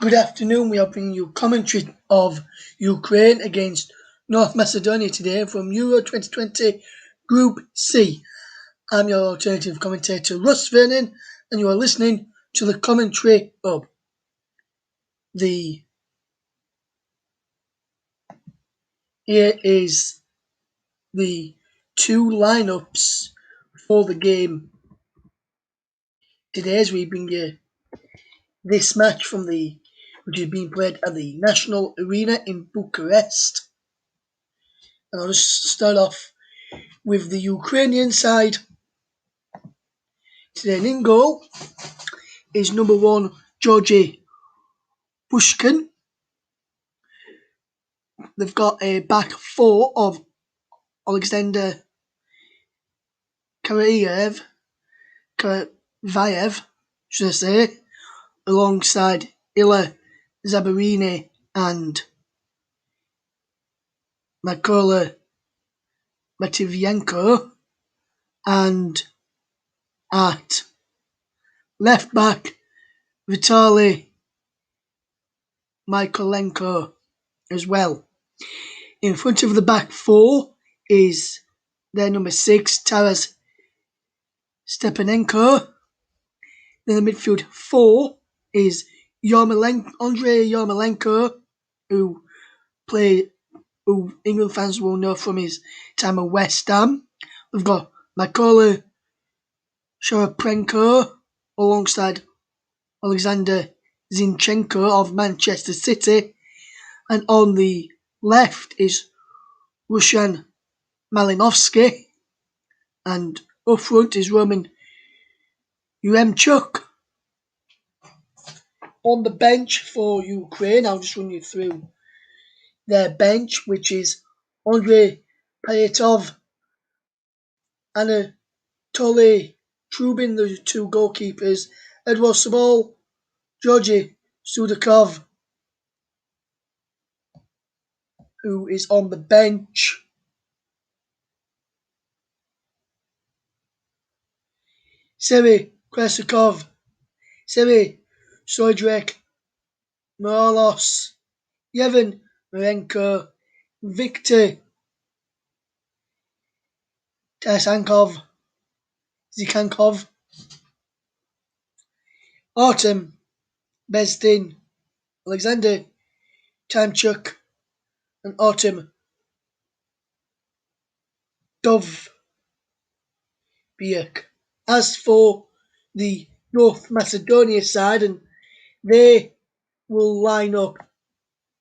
Good afternoon. We are bringing you commentary of Ukraine against North Macedonia today from Euro 2020 Group C. I'm your alternative commentator, Russ Vernon, and you are listening to the commentary hub. Here is the two lineups for the game today as we bring you this match which is being played at the National Arena in Bucharest. And I'll just start off with the Ukrainian side. Today in goal is number 1 Georgi Pushkin. They've got a back four of Alexander Karavayev, should I say, alongside Ila Zabarini and Mykola Matviyenko, and at left back Vitaly Mykolenko as well. In front of the back four is their number 6 Taras Stepanenko. Then the midfield four is Andrei Yarmolenko, who England fans will know from his time at West Ham. We've got Mykola Sharaprenko alongside Alexander Zinchenko of Manchester City. And on the left is Rushan Malinovsky. And up front is Roman Yaremchuk. On the bench for Ukraine, I'll just run you through their bench, which is Andrei Payetov, Anatoly Trubin, the two goalkeepers, Edward Sabol, Georgi Sudakov, who is on the bench. Sergei Krasukov, Sergei Sojdrek, Morelos, Yevhen Marenko, Viktor Zikankov, Artem Bezdin, Alexander Timchuk, and Artem Dovbyuk. As for the North Macedonia side, and they will line up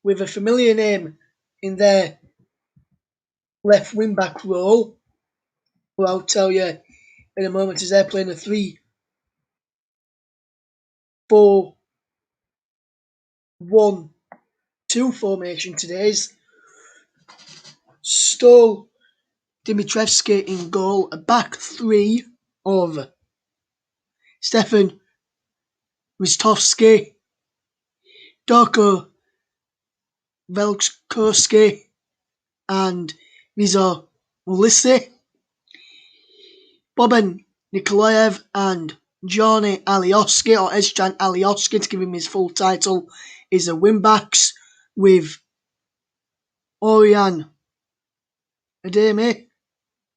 with a familiar name in their left wing-back role, who I'll tell you in a moment, as they're playing a 3-4-1-2 formation today's. Stol Dimitrevsky in goal, a back three of Stefan Ristovsky, Darko Velkorsky, and Vizar Ulisse, Boban Nikolaev and Johnny Alioski, or Ezjan Alioski to give him his full title, is the wing-backs, with Orian Ademi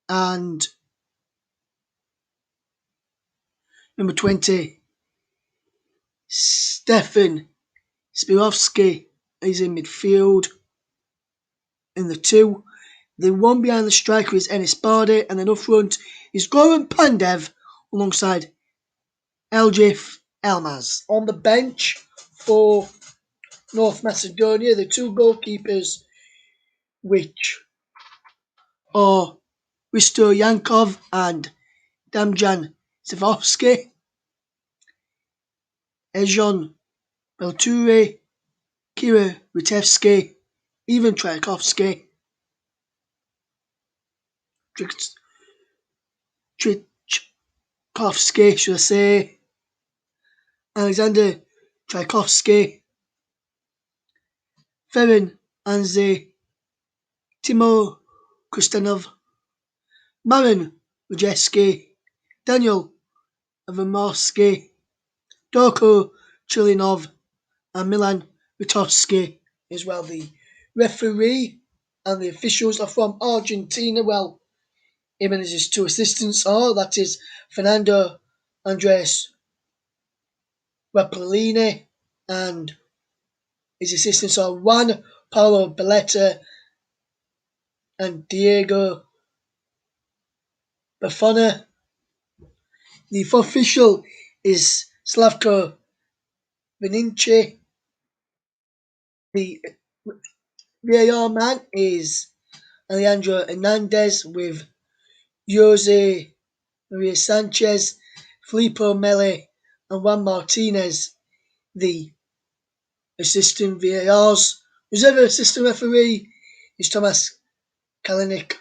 and number 20 Stefan Spirovsky is in midfield. In the two, the one behind the striker is Enis Bardi, and then up front is Goran Pandev alongside Eljif Elmaz. On the bench for North Macedonia, the two goalkeepers, which are Risto Yankov and Damjan Savovsky, Ejon Belture, Kira Ritevsky, Ivan Traikovsky, Trikovsky, should I say, Alexander Traikovsky, Ferin Anze, Timur Kustanov, Marin Rujeski, Daniel Avamorsky, Dorko Chulinov, and Milan Vitowski as well. The referee and the officials are from Argentina. Well, even as his two assistants are, that is Fernando Andres Rapellini and his assistants are Juan Paulo Belletta and Diego Buffona. The official is Slavko Vininci. The VAR man is Alejandro Hernandez with Jose Maria Sanchez, Filippo Meli, and Juan Martinez. The assistant VAR's reserve assistant referee is Tomas Kalinic.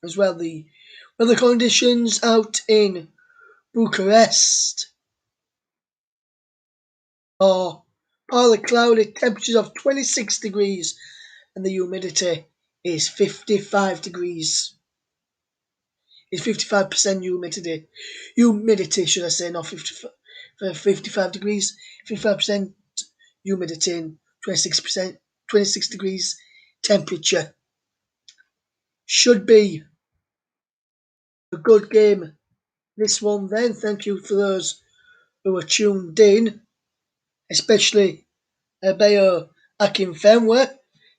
As well, the weather conditions out in Bucharest are partly cloudy, temperatures of 26 degrees, and the humidity is 55 degrees. It's 55% humidity. Humidity, should I say, not 55 degrees. 55% humidity and 26 degrees temperature. Should be a good game. This one then. Thank you for those who are tuned in, especially Bayo Akinfenwa.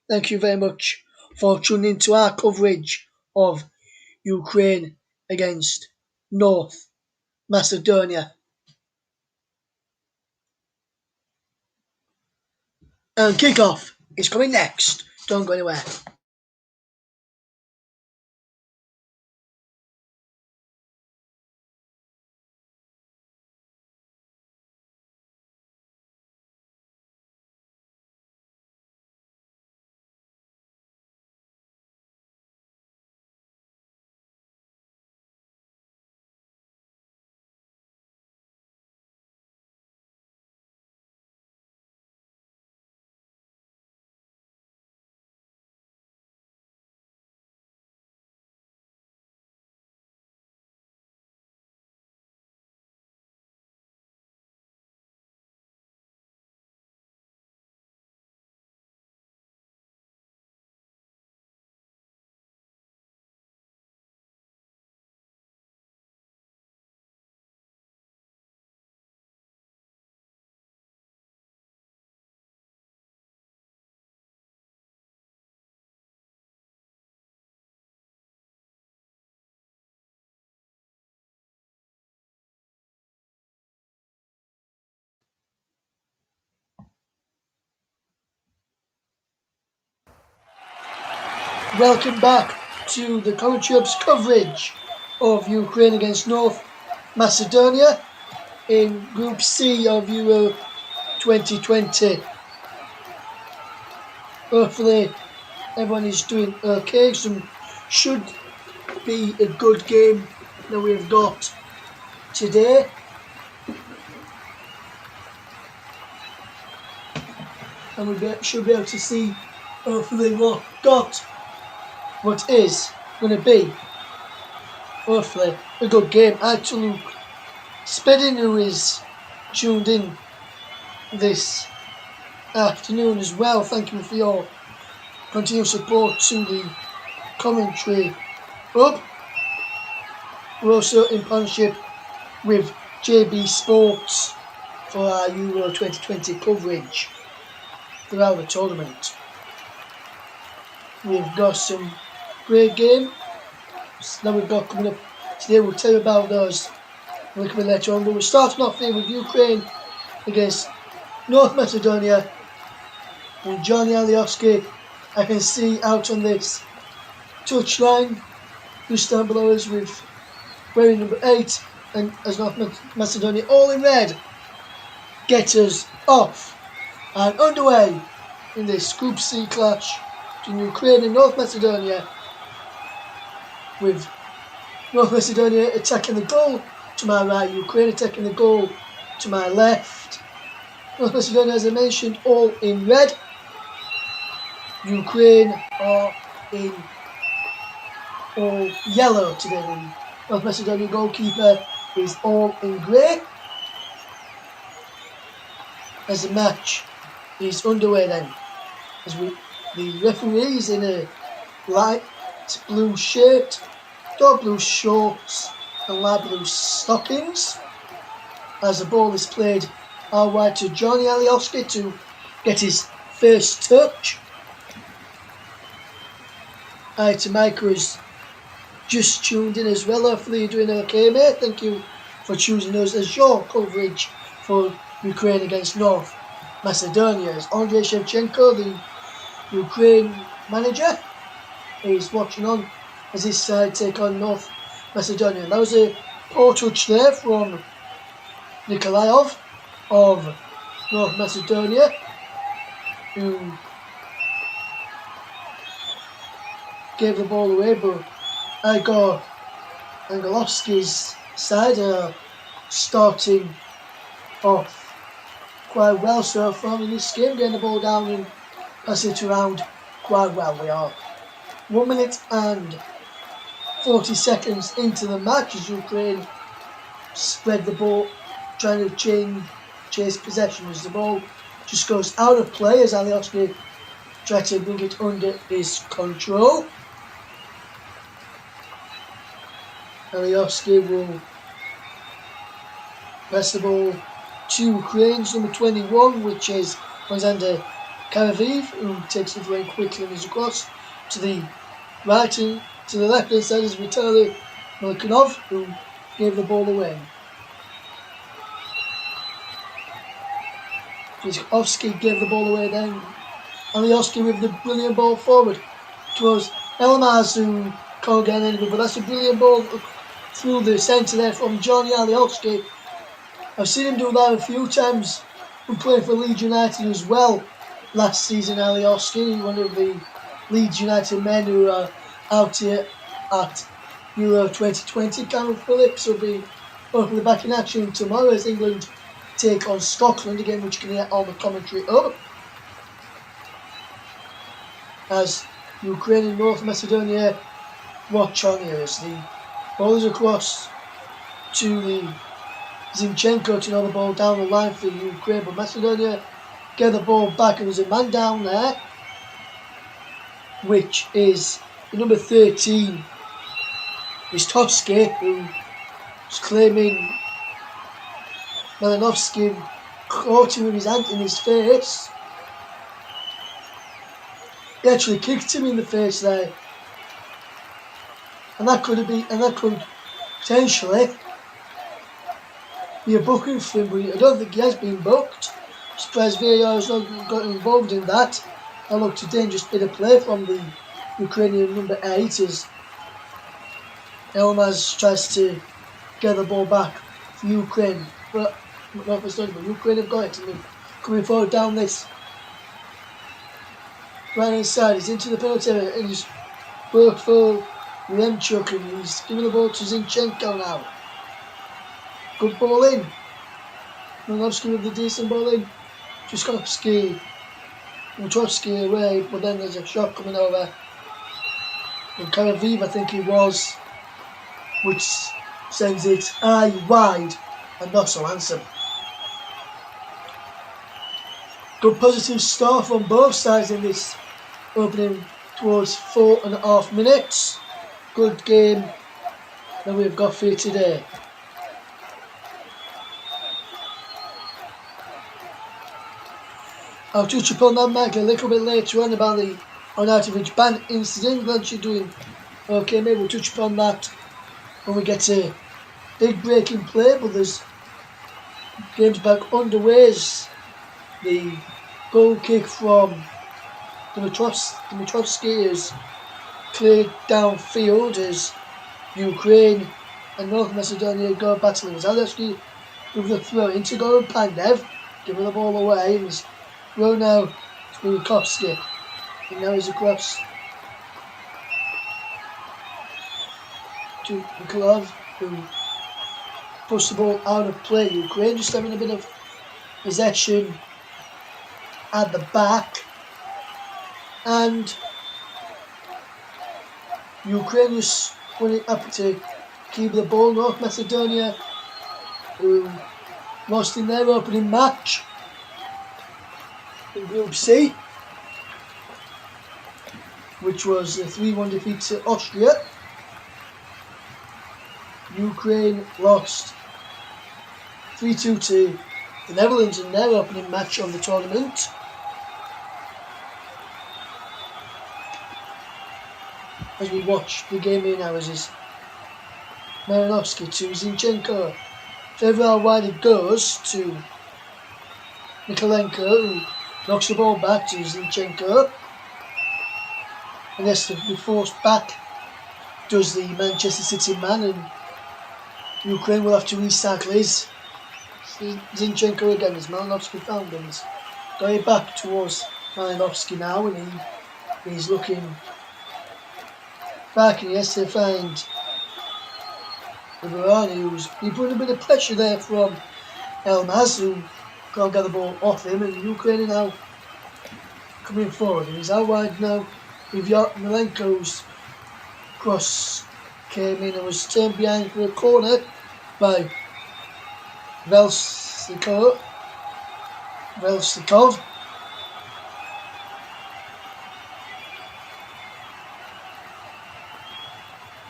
Thank you very much for tuning into our coverage of Ukraine against North Macedonia. And kickoff is coming next. Don't go anywhere. Welcome back to the Commentary Hub's coverage of Ukraine against North Macedonia in Group C of Euro 2020. Hopefully everyone is doing okay. Some should be a good game that we've got today. And we should be able to see hopefully what is going to be hopefully a good game. Actually, Spedding, who is tuned in this afternoon as well, thank you for your continued support to the commentary hub. We're also in partnership with JB Sports for our Euro 2020 coverage throughout the tournament. We've got some great games that we've got coming up today. We'll tell you about those a little bit later on, but we're starting off here with Ukraine against North Macedonia and Johnny Alioski. I can see out on this touchline just down below us with wearing number 8 and as North Macedonia all in red get us off and underway in this Group C clash between Ukraine and North Macedonia, with North Macedonia attacking the goal to my right, Ukraine attacking the goal to my left. North Macedonia, as I mentioned, all in red. Ukraine are in all yellow today. The North Macedonia goalkeeper is all in grey. as the match is underway then. The referee is in a light blue shirt, dark blue shorts and light blue stockings, as the ball is played out wide to Johnny Alioski to get his first touch. Tamika is just tuned in as well. Hopefully you're doing okay, mate. Thank you for choosing us as your coverage for Ukraine against North Macedonia. As Andrei Shevchenko, the Ukraine manager, is watching on as his side take on North Macedonia. That was a poor touch there from Nikolaev of North Macedonia, who gave the ball away, but Igor Angelovsky's side are starting off quite well so far in this game, getting the ball down and passing it around quite well. We are 1 minute and 40 seconds into the match as Ukraine spread the ball, trying to chase possession as the ball just goes out of play as Alioski tried to bring it under his control. Alioski will pass the ball to Ukraine's number 21, which is Alexander Karaviv, who takes it very quickly and is across to the right and to the left hand side is Vitaly Milkonov, who gave the ball away. Vizkovsky gave the ball away then. Alioski with the brilliant ball forward towards Elmaz, who can't get anything, but that's a brilliant ball through the centre there from Johnny Alioski. I've seen him do that a few times when playing for Leeds United as well last season. Alioski, one of the Leeds United men who are out here at Euro 2020. Cameron Phillips will be hopefully back in action tomorrow as England take on Scotland again, which you can hear all the commentary up. As Ukraine and North Macedonia watch on here as the ball is across to the Zinchenko to know the ball down the line for Ukraine, but Macedonia get the ball back and there's a man down there, which is the number 13, Ristovsky, who is claiming Malinovsky caught him with his hand in his face. He actually kicked him in the face there, and that could potentially be a booking for him, but I don't think he has been booked. I'm surprised VAR has not got involved in that. That looked a dangerous bit of play from the Ukrainian number 8 as Elmaz tries to get the ball back for Ukraine. But not for Estonia, but Ukraine have got it and they're coming forward down this right hand side. He's into the penalty area and he's worked for Remchuk and he's giving the ball to Zinchenko now. Good ball in. Milovsky with the decent ball in. Tchaikovsky away, but then there's a shot coming over. And Karaviv, I think he was, which sends it high, wide, and not so handsome. Good positive start from both sides in this opening towards 4.5 minutes. Good game that we've got for you today. I'll touch upon that, Mike, a little bit later on about the Arnautovic ban incident. Glad you're doing okay. Maybe we'll touch upon that when we get a big break in play, but there's games back underway as the goal kick from Dimitrovsky is cleared downfield as Ukraine and North Macedonia go battling. Zalewski with the throw into Goran Pandev, giving the ball away, and he's thrown now to Vizkovsky, and now he's across to Nikolov, who pushed the ball out of play. Ukraine just having a bit of possession at the back, and Ukraine is winning up to keep the ball. North Macedonia, who lost in their opening match, in Group C, which was a 3-1 defeat to Austria. Ukraine lost 3-2 to the Netherlands in their opening match of the tournament. As we watch the game here now, as is Marinovsky to Zinchenko. Further out wide it goes to Mikolenko, who knocks the ball back to Zinchenko. And has to be forced back, does the Manchester City man, and Ukraine will have to recycle his. Zinchenko again, as Marinovsky found him. He's going back towards Marinovsky now, and he's looking back, and he has to find the Varane, who's been putting a bit of pressure there from Elmas, who can't get the ball off him, and Ukraine are now coming forward, and he's out wide now. Milenko's cross came in and was turned behind for a corner by Velsikov.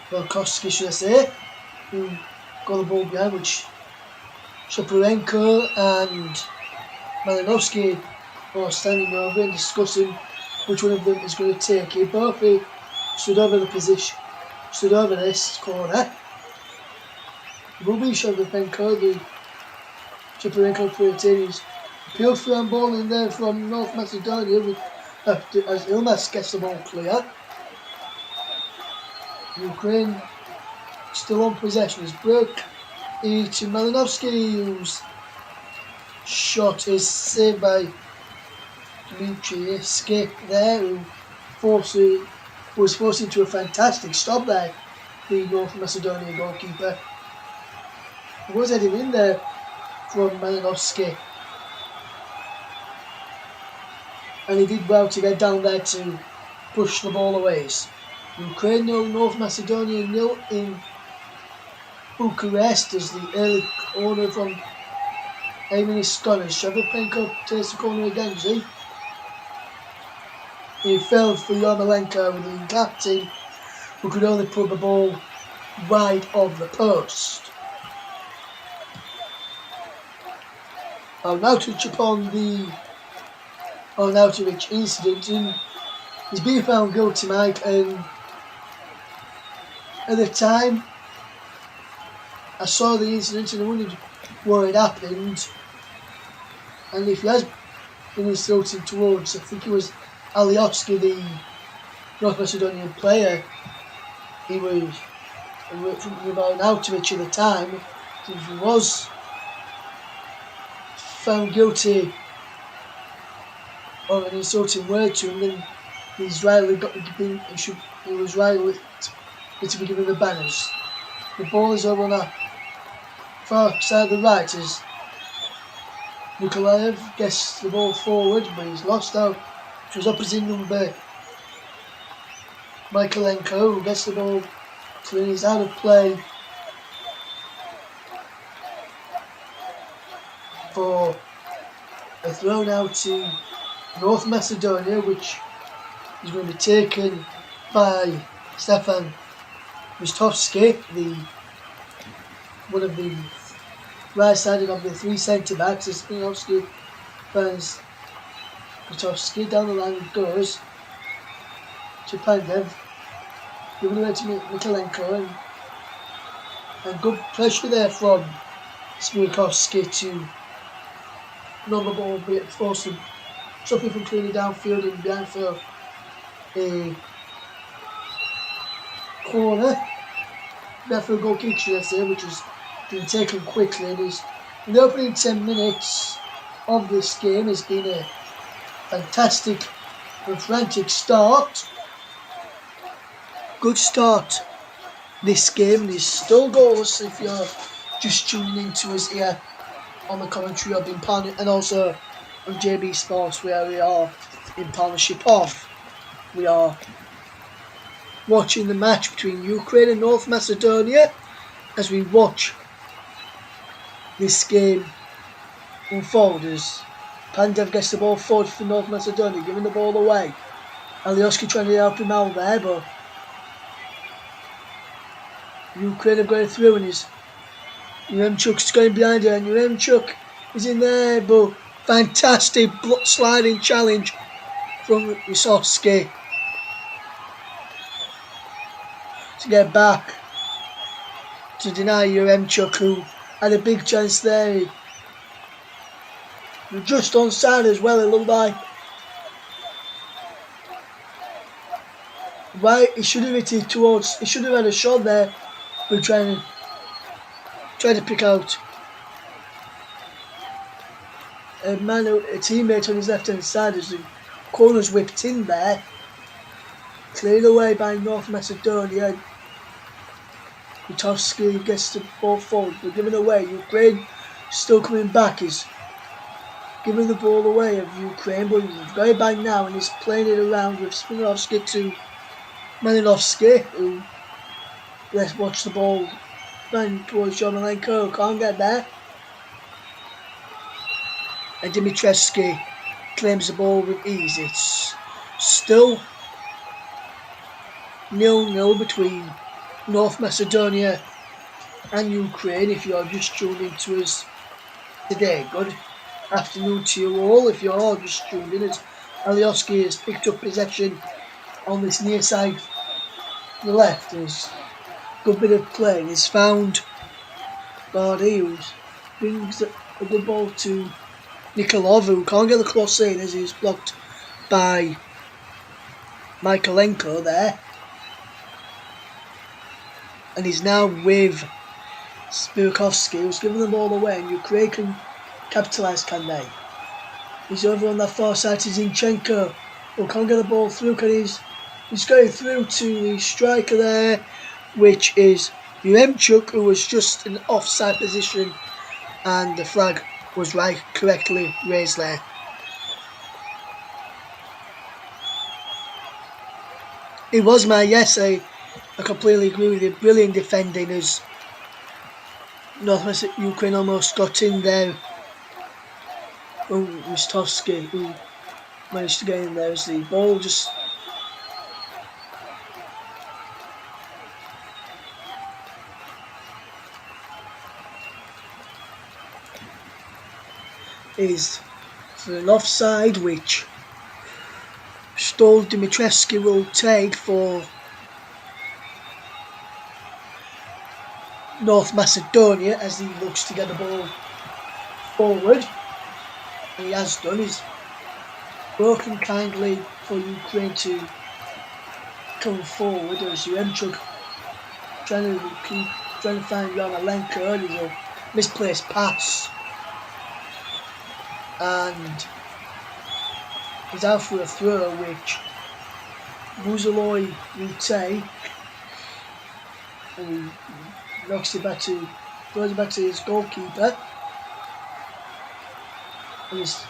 Velkovsky, should I say, who got the ball behind, which Shaparenko and Malinovsky are standing over and discussing which one of them is going to take it. Both stood over this corner. It will be Shaparenko, the Shaparenko player is appealed for a ball in there from North Macedonia as Ilmas gets the ball clear. Ukraine still on possession. It's broke to Malinovsky, whose shot is saved by Dmitry Escape there, who was forced into a fantastic stop there, the North Macedonia goalkeeper. He was heading in there from Malinovsky, and he did well to get down there to push the ball away. Ukraine 0, North Macedonia 0 in Bucharest, as the early corner from Eamon is scored. Shevchenko takes the corner again, he fell for Yarmolenko, the captain, who could only put the ball wide of the post. I'll now touch upon the Arnautovic incident, and he's been found guilty, Mike, and at the time I saw the incident and I wondered what had happened, and if he has been insulted towards, I think it was Alioski, the North Macedonian player, he was with Arnautovic at the time. If he was found guilty of an insulting word to him, then he was rightly to be given the banners. The ball is over on the far side of the right as Nikolaev gets the ball forward, but he's lost out to his opposite number, Mikolenko, who gets the ball clean. He's out of play for a throw now to North Macedonia, which is going to be taken by Stefan Ristovski, one of the right-sided of the three centre-backs. As Spinovsky finds Ristovski, down the line it goes to Pandev, giving away to Mikolenko, and good pressure there from Spinovsky to run the ball, but force him, stop him from clearly downfield and behind for a corner. Therefore, a goal kick, should I say, which has been taken quickly. And in the opening 10 minutes of this game has been a fantastic and frantic start. Good start this game, and is still goalless if you're just tuning in to us here on the commentary of and also on JB Sports, where we are in partnership of. We are watching the match between Ukraine and North Macedonia as we watch this game unfold, as Pandev gets the ball forward for North Macedonia, giving the ball away. Alioski trying to help him out there, but Ukraine have got it through, and Uremchuk's going behind her, and Uremchuk is in there, but fantastic sliding challenge from Wisowski to get back to deny Uremchuk, who had a big chance there. They're just onside as well, it looked like. Right, he should have hit it towards, he should have had a shot there, but trying to pick out a teammate on his left hand side as the corner's whipped in there. Cleared away by North Macedonia. Butovsky gets the ball forward, but given away. Ukraine still coming back. He's giving the ball away of Ukraine, but he's got it back now and he's playing it around with Smirovsky to Malinovsky, who let's watch the ball run towards Yarmolenko, can't get there. And Dimitrievsky claims the ball with ease. It's still 0-0 between North Macedonia and Ukraine. If you're just tuned into us today, good afternoon to you all. If you're all just tuned in, as Alioski has picked up possession on this near side to the left. There's a good bit of play. He's found Bardi, who brings a good ball to Nikolov, who can't get the cross in as he's blocked by Michaelenko there. And he's now with Spirakovsky, who's giving the ball away, and Ukraine can capitalise, can they? He's over on that far side to Zinchenko, who can't get the ball through, he's going through to the striker there, which is Uremchuk, who was just in offside position, and the flag was correctly raised there. It was yes, I completely agree with you. Brilliant defending as North Ukraine almost got in there. Mistovsky, who managed to get in there as the ball just is for an offside, which Stol Dimitrievsky will take for North Macedonia as he looks to get the ball forward. And he has done. He's broken kindly for Ukraine to come forward as Uremchuk trying to find Yarmolenko. There's a misplaced pass. And he's out for a throw, which Buzaloy will take. And he throws it back to his goalkeeper. And it's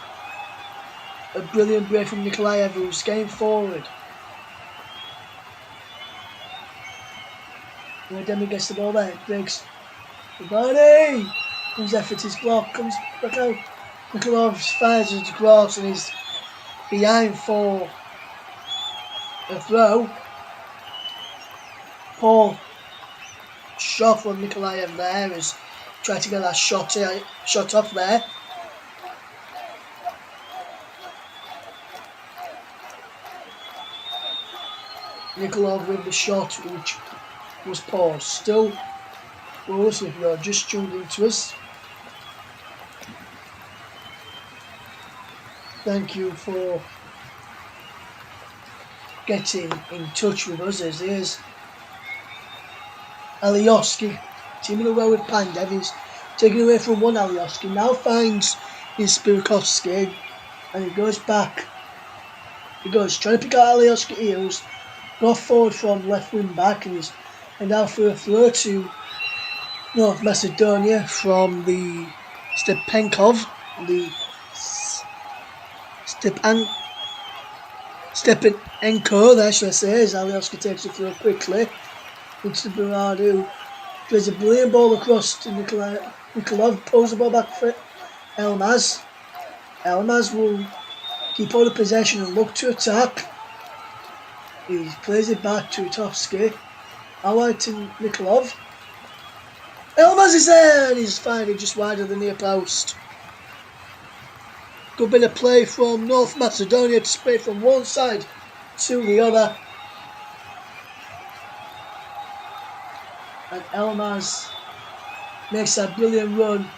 a brilliant break from Nikolaev, who's getting forward. And Demi gets the ball there, breaks the body. His effort is blocked, comes back out. Nikolov fires it across and he's behind for a throw. Paul shot from Nikolaev there as tried to get that shot off there. Nikolov with the shot, which was paused. Still, if you're just tuned into us, thank you for getting in touch with us. As here's Alioski teaming away with Pandev. He's taken away from one Alioski, now finds his Spirakovsky, and he goes back. He goes trying to pick out Alioski heels, got forward from left wing back, and now for a throw to North Macedonia from the Stepanenko there, should I say, as Alioski takes it through quickly into Berardi, plays a brilliant ball across to Nikolov, pulls the ball back for Elmaz. Elmas will keep all the possession and look to attack. He plays it back to Itovsky. Out to Nikolov. Elmas is there and he's finally just wide of the near post. Good bit of play from North Macedonia to spray from one side to the other. And Elmas makes that brilliant run.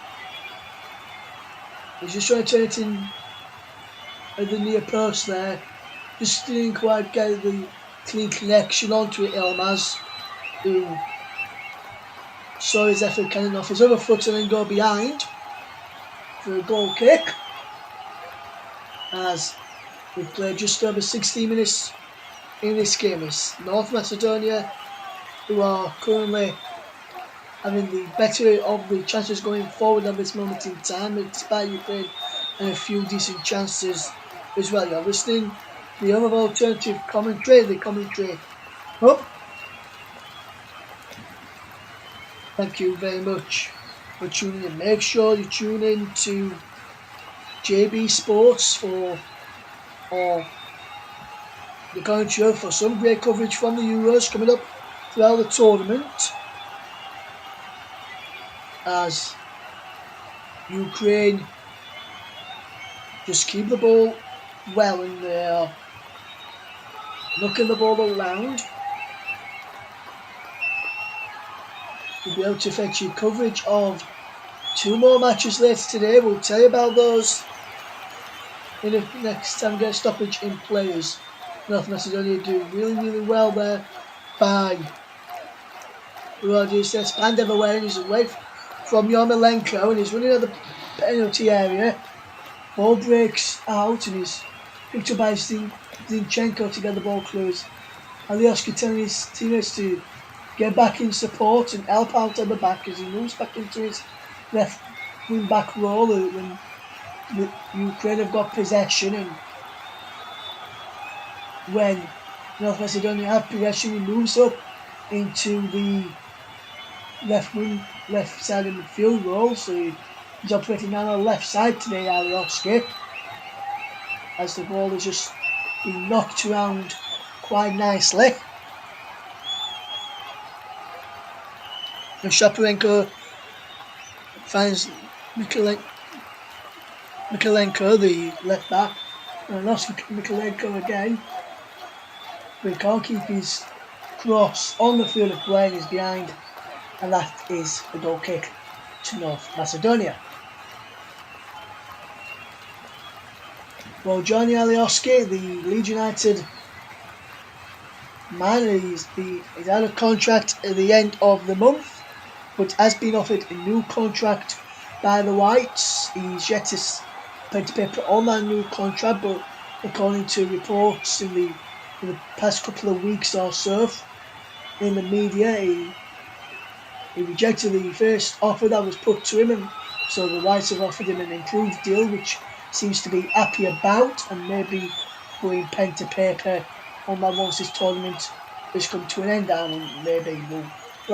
He's just trying to turn it in at the near post there. Just didn't quite get the clean connection onto it, Elmas, who saw his effort coming off his other foot and then go behind for a goal kick. As we've played just over 16 minutes in this game. It's North Macedonia who are currently having the better of the chances going forward at this moment in time, despite Ukraine and a few decent chances as well. You're listening to the other alternative commentary, the commentary up. Thank you very much for tuning in. Make sure you tune in to JB Sports for the commentary for some great coverage from the Euros coming up throughout the tournament, as Ukraine just keep the ball well and they are knocking the ball around. We'll be able to fetch you coverage of 2 more matches later today. We'll tell you about those in the next time we get a stoppage in players. North Macedonia do really well there by Rodis. Pandev away and he's away from Yarmolenko and he's running at the penalty area. Ball breaks out and he's picked up by Zinchenko to get the ball close. Alioski telling his teammates to get back in support and help out at the back as he moves back into his left wing back role when the Ukraine have got possession, and when North Macedonia have possession he moves up into the left side of the field role, so he's operating now on the left side today, Alioski, as the ball has just been knocked around quite nicely. And Shaparenko finds Mikalenko, the left back, and lost Mikalenko again. But he can't keep his cross on the field of play and he's behind, and that is a goal kick to North Macedonia. Well, Johnny Alioski, the Leeds United man, is out of contract at the end of the month, but has been offered a new contract by the Whites. He's yet to pen to paper on that new contract, but according to reports in the past couple of weeks or so in the media, he rejected the first offer that was put to him, and so the Whites have offered him an improved deal, which seems to be happy about, and maybe going pen to paper on that once this tournament has come to an end. And maybe we'll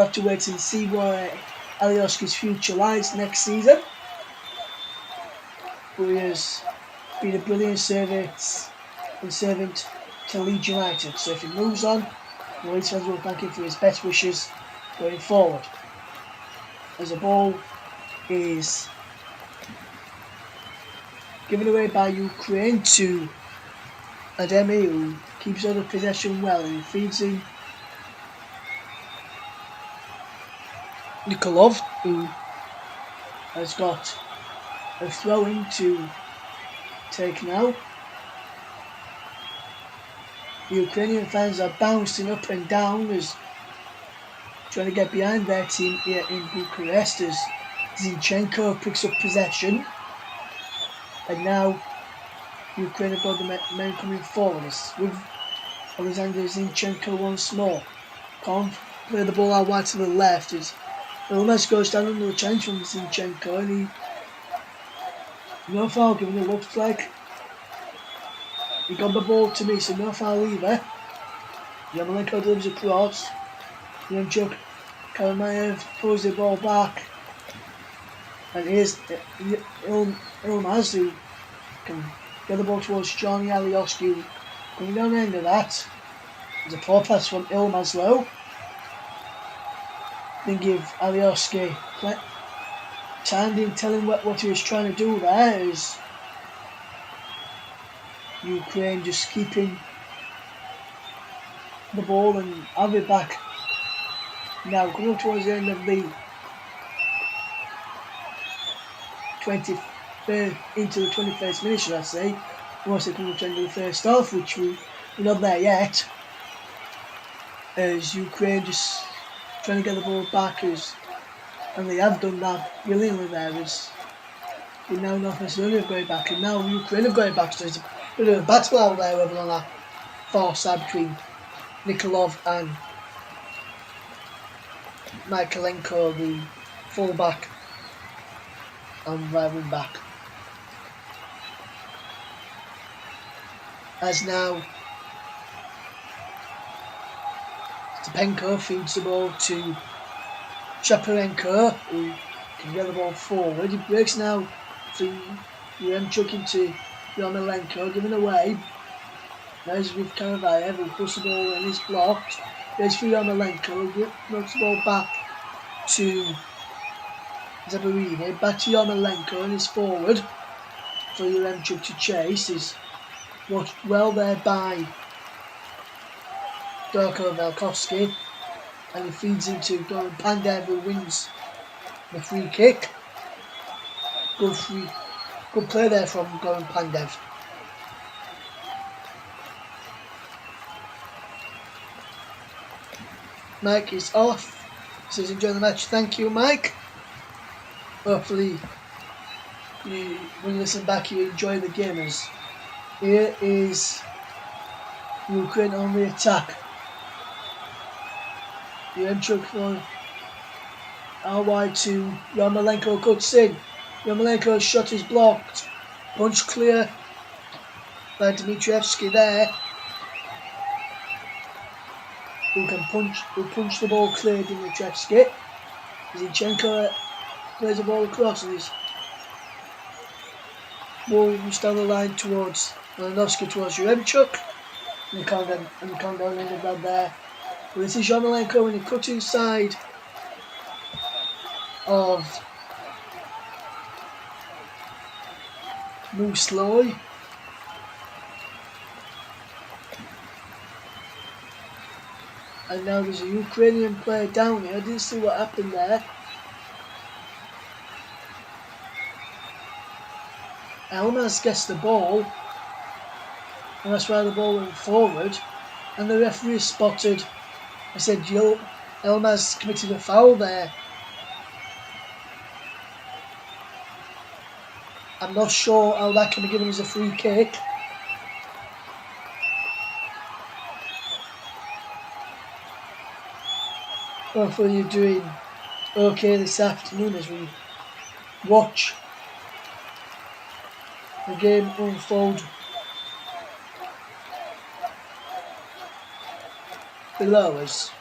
have to wait and see where Alioski's future lies next season. But he has been a brilliant servant to Leeds United, so if he moves on, the Leeds fans will thank him for his best wishes going forward. As the ball is given away by Ukraine to Ademi, who keeps all the possession well and feeds in Nikolov, who has got a throw-in to take now. The Ukrainian fans are bouncing up and down as trying to get behind their team here in Bucharest as Zinchenko picks up possession. And now Ukraine have got the men coming forward with Alexander Zinchenko once more. Can't play the ball out wide to the left as Ilmes goes down under the challenge from Zinchenko, and no foul given. It looks like he got the ball to me, so no foul either. Yarmolenko delivers a cross. Yemchuk Kalamayev pulls the ball back, and here's Ilmaz, who can get the ball towards Johnny Alioski. Coming down the end of that. There's a poor pass from Ilmazlo. Then give Alioski time, didn't tell him what he was trying to do there. Is Ukraine just keeping the ball and have it back. Now coming up towards the end of the 23rd into the 21st minute, should I say. Once they come up to the end of the first half, which we're not there yet. As Ukraine just trying to get the ball back, and they have done that brilliantly there. But now North Macedonia have got it back, and now Ukraine have got it back. So it's a bit of a battle out there over on that far side between Nikolov and Michaelenko, the full-back and right wing back. As now Stepenko feeds the ball to Chaparenko, who can get the ball forward. He breaks now to Yaremchuk into Yarmolenko, giving away. There's with Karavayev, who puts the ball and is blocked. There's for Yarmolenko, who knocks the ball back to Zabarini, back to Yarmolenko and is forward for Yaremchuk to chase. Is watched well there by Darko Velkovsky, and he feeds into Goran Pandev, who wins the free kick. Good play there from Goran Pandev. Mike is off. He says enjoy the match. Thank you, Mike. Hopefully when you listen back you enjoy the gamers. Here is Ukraine on the attack. Yaremchuk for wide to Yarmolenko, cuts in. Yarmolenko's shot is blocked. Punch clear by Dmitrievsky there. Who punch the ball clear, Dmitrievsky. Zinchenko plays the ball across and he's moves down the line towards Malinowski, towards Yaremchuk. And the countdown ended down there. But this is Yarmolenko and he cut inside of Musloy. And now there's a Ukrainian player down here. I didn't see what happened there. Elmas gets the ball, and that's why the ball went forward. And the referee spotted. I said, Elmas committed a foul there. I'm not sure how that can be given as a free kick. Hopefully you're doing okay this afternoon as we watch the game unfold below us.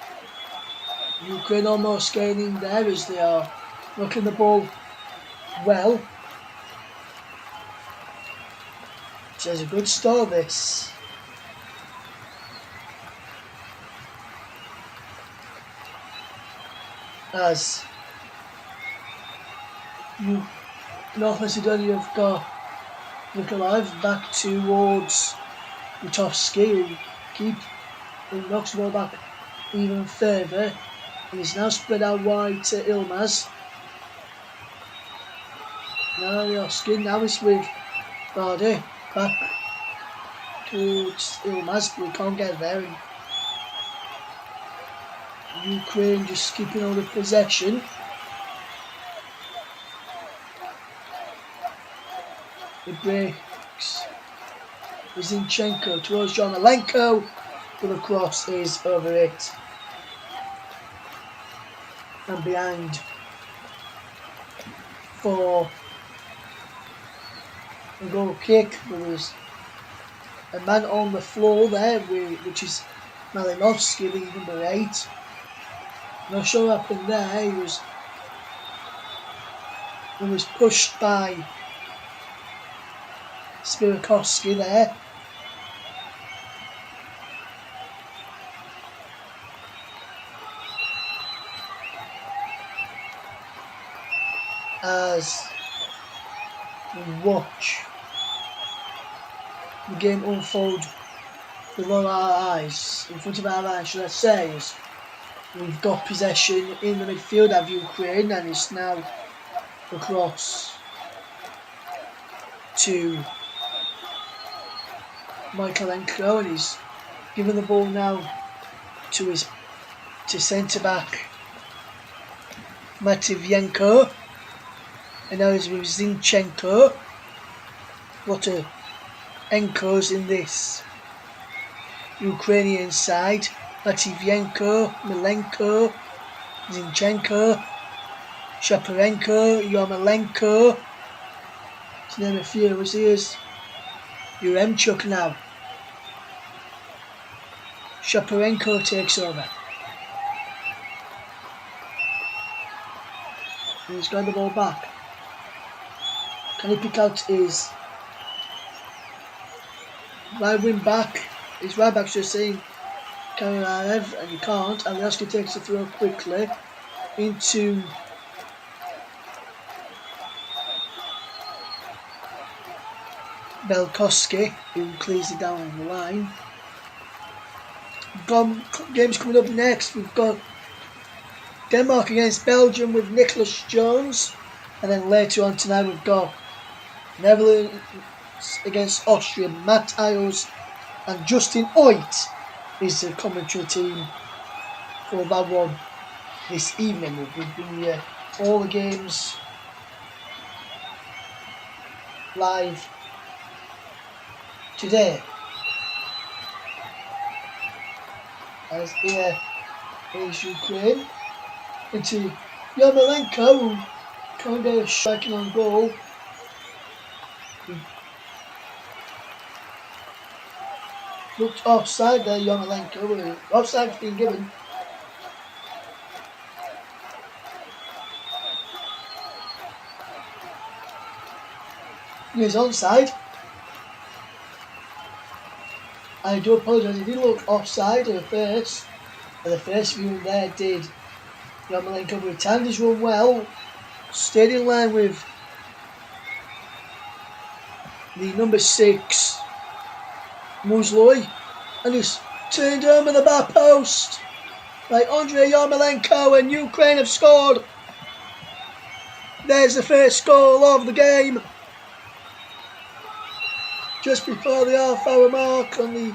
Ukraine almost gaining there as they are knocking the ball well. So it's a good start this. As North Macedonia have got Nikolaev back towards Butovsky, who knocks the ball back even further. And he's now spread out wide to Ilmaz. Now Alioski, now it's with Bardi, back towards Ilmaz, but we can't get there. And Ukraine just keeping all the possession. It breaks. Zinchenko towards Yarmolenko, but the cross is over it and behind for a goal kick. There was a man on the floor there, which is Malinovsky, the number 8. Not sure what happened there. He was pushed by Spirakowski there. As we watch the game unfold before our eyes, in front of our eyes, should I say, is we've got possession in the midfield of Ukraine, and it's now across to Michaelenko, and he's given the ball now to centre back Matvienko, and now he's with Zinchenko. What a Enkos in this Ukrainian side. Matvienko, Milenko, Zinchenko, Shaparenko, Yarmolenko, to name a few. As here's Yaremchuk now. Shaparenko takes over. And he's got the ball back. Can he pick out his right wing back? His right back's just saying Karayev, and he can't. Alyaska takes the throw quickly into Belkowski, who clears it down on the line. Games coming up next. We've got Denmark against Belgium with Nicholas Jones, and then later on tonight we've got Netherlands against Austria. Matt Isles and Justin Oit is the commentary team for that one this evening. We'll be all the games live today. As here is Ukraine into Yarmolenko, who can't get a striking on goal. He looked offside there, Yarmolenko. Offside's been given. He's onside. I do apologise, he did look offside at first. And the first view there did Yarmolenko, but he timed his run well. Stayed in line with the number 6 Muzloy, and he's turned home at the back post by Andrei Yarmolenko, and Ukraine have scored. There's the first goal of the game. Just before the half-hour mark on the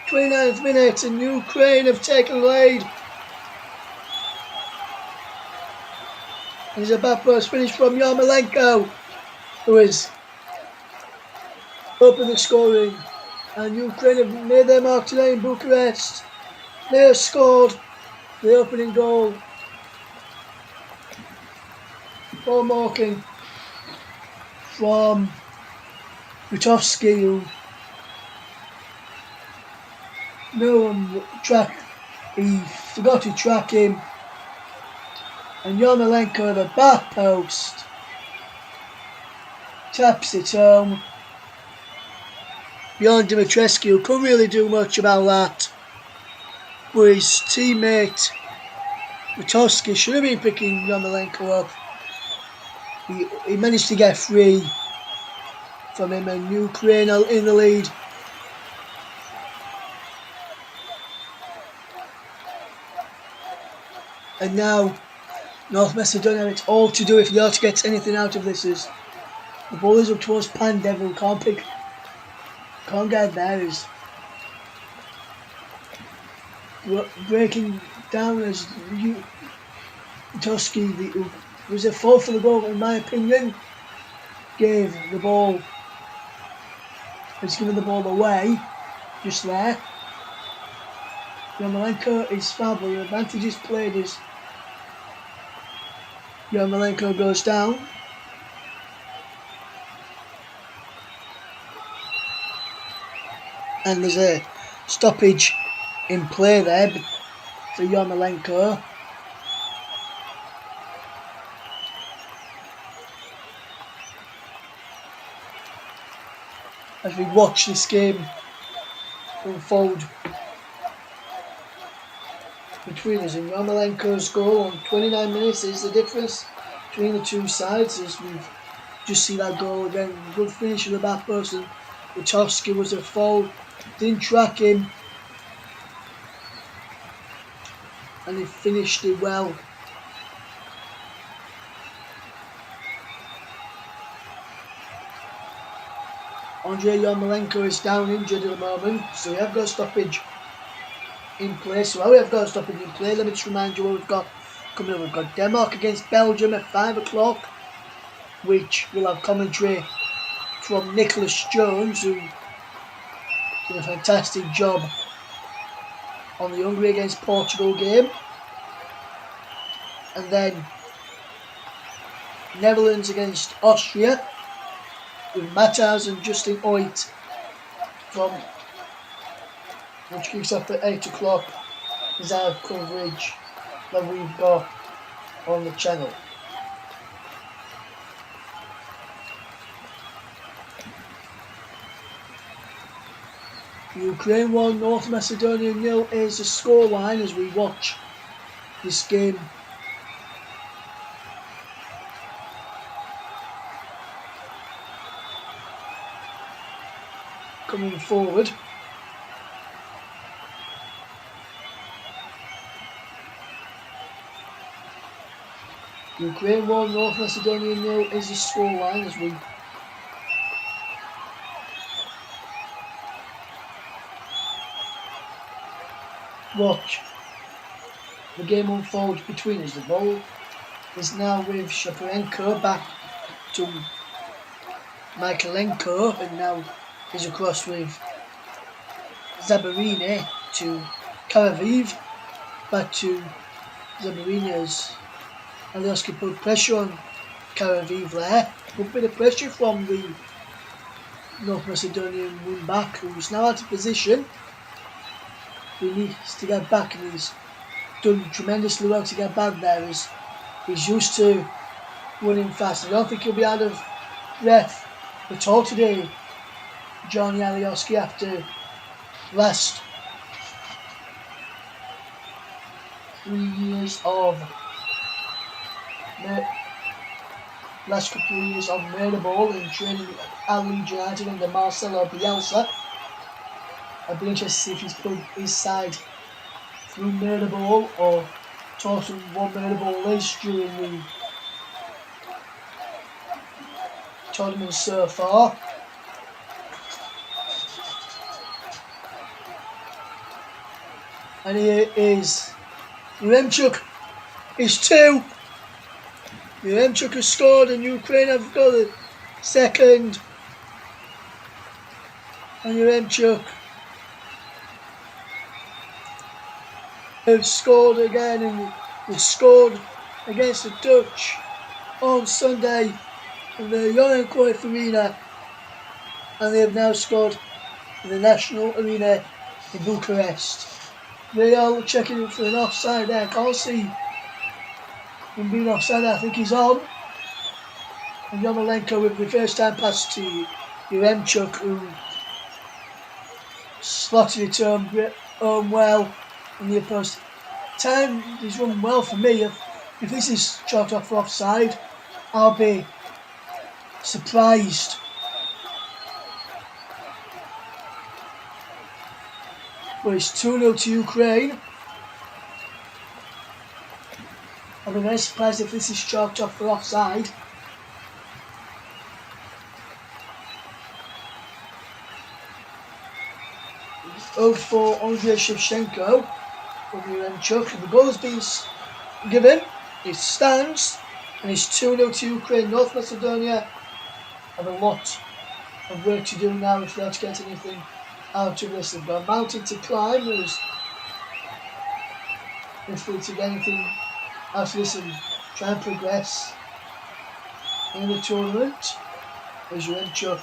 29th minute, and Ukraine have taken the lead. There's a back post finish from Yarmolenko, who is open the scoring, and Ukraine have made their mark today in Bucharest. They have scored the opening goal. Ball marking from Butovsky, who no one he forgot to track him, and Yarmolenko at the back post taps it home. Beyond Dimitrescu couldn't really do much about that, but his teammate Butovsky should have been picking Yarmolenko up. He managed to get free from him, and Ukraine are in the lead. And now North Macedonia, it's all to do if they are to get anything out of this. Is the ball is up towards Pandev, who can't get there. Is breaking down as Tusky, who was a fault for the goal in my opinion. Gave the ball, has given the ball away just there. Yarmolenko is fouled, but the advantage is played as Yarmolenko goes down. And there's a stoppage in play there for Yarmolenko. as we watch this game unfold between us. And Yarmolenko's goal on 29 minutes is the difference between the two sides, as we've just seen that goal again. Good finish in the back post, and Witowski was a foul, didn't track him, and he finished it well. Andrei Yarmolenko is down injured at the moment, so we have got a stoppage in play. So we have got a stoppage in play. Let me just remind you what we've got coming up. We've got Denmark against Belgium at 5 o'clock, which will have commentary from Nicholas Jones, who did a fantastic job on the Hungary against Portugal game. And then Netherlands against Austria with Matthias and Justin Oit which kicks off at 8 o'clock, is our coverage that we've got on the channel. Ukraine 1, North Macedonia 0 is the scoreline as we watch this game coming forward. Ukraine 1, North Macedonia 0 is the scoreline as we watch the game unfold between us. The ball is now with Shaparenko back to Michaelenko, and now is across with Zabarini to Karaviv, back to Zabarini as Alioski put pressure on Karaviv there. Good bit of pressure from the North Macedonian wing back, who's now out of position. He needs to get back, and he's done tremendously well to get back there, as he's used to running fast. I don't think he'll be out of breath at all today, Johnny Alioski, after last 3 years of last couple of years of murder ball and training at Leeds United under Marcelo Bielsa. I'd be interested to see if he's put his side through murder ball or taught him what murder ball is during the tournament so far. And here is Yaremchuk. It's 2. Yaremchuk has scored and Ukraine have got the second. And Yaremchuk have scored again, and they scored against the Dutch on Sunday in the Johan Cruyff Arena, and they have now scored in the National Arena in Bucharest. They are checking for an offside there. Can't see him being offside. I think he's on. And Yarmolenko with the first time pass to Yaremchuk, who slotted it home well in the post. Time is running well for me. If this is chalked off for offside, I'll be surprised. But it's 2-0 to Ukraine. I'll be very surprised if this is chalked off for offside. For Andrei Shevchenko from Yaremchuk. The goal has been given. It stands, and it's 2-0 to Ukraine. North Macedonia have a lot of work to do now if they're to get anything out of this. They've got a mountain to climb. If they're to get anything out of this and try and progress in the tournament, as Yaremchuk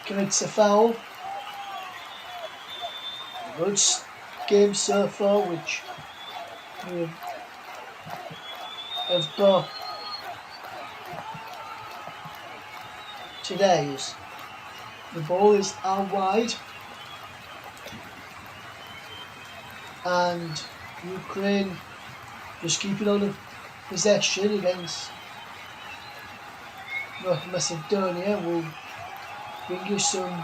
commits a foul. A good game so far, which we have got today is the ball is out wide and Ukraine just keeping on the possession against North Macedonia will bring you some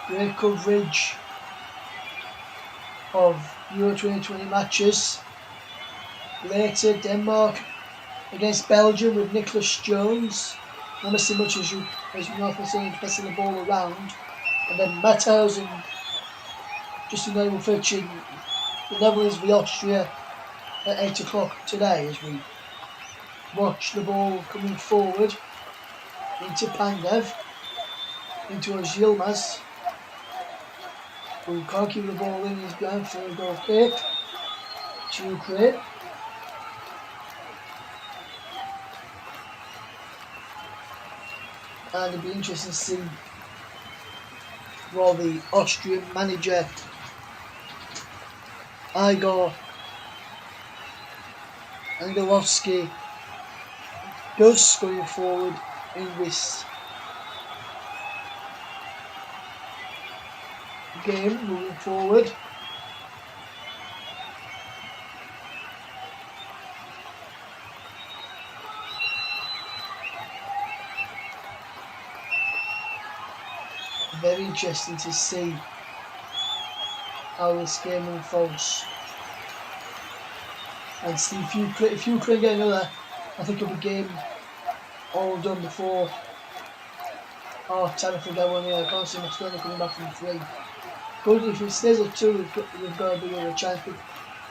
great coverage of Euro 2020 matches. Later, Denmark against Belgium with Nicholas Jones, not as much as North Macedonia passing the ball around, and then Matthaus and Justin Noble featuring the Netherlands v Austria at 8 o'clock today as we watch the ball coming forward into Pandev, into Yilmaz, who can't keep the ball in his ground for a goal kick to Ukraine. And it'll be interesting to see what the Austrian manager Igor Angelovsky does going forward in this game moving forward. Very interesting to see how this game unfolds. And see if Ukraine get another, I think it'll be game all done before half time. If we get one here, I can't see Macedonia coming back from 3. But if it stays at 2, we've got a bit of a chance. But if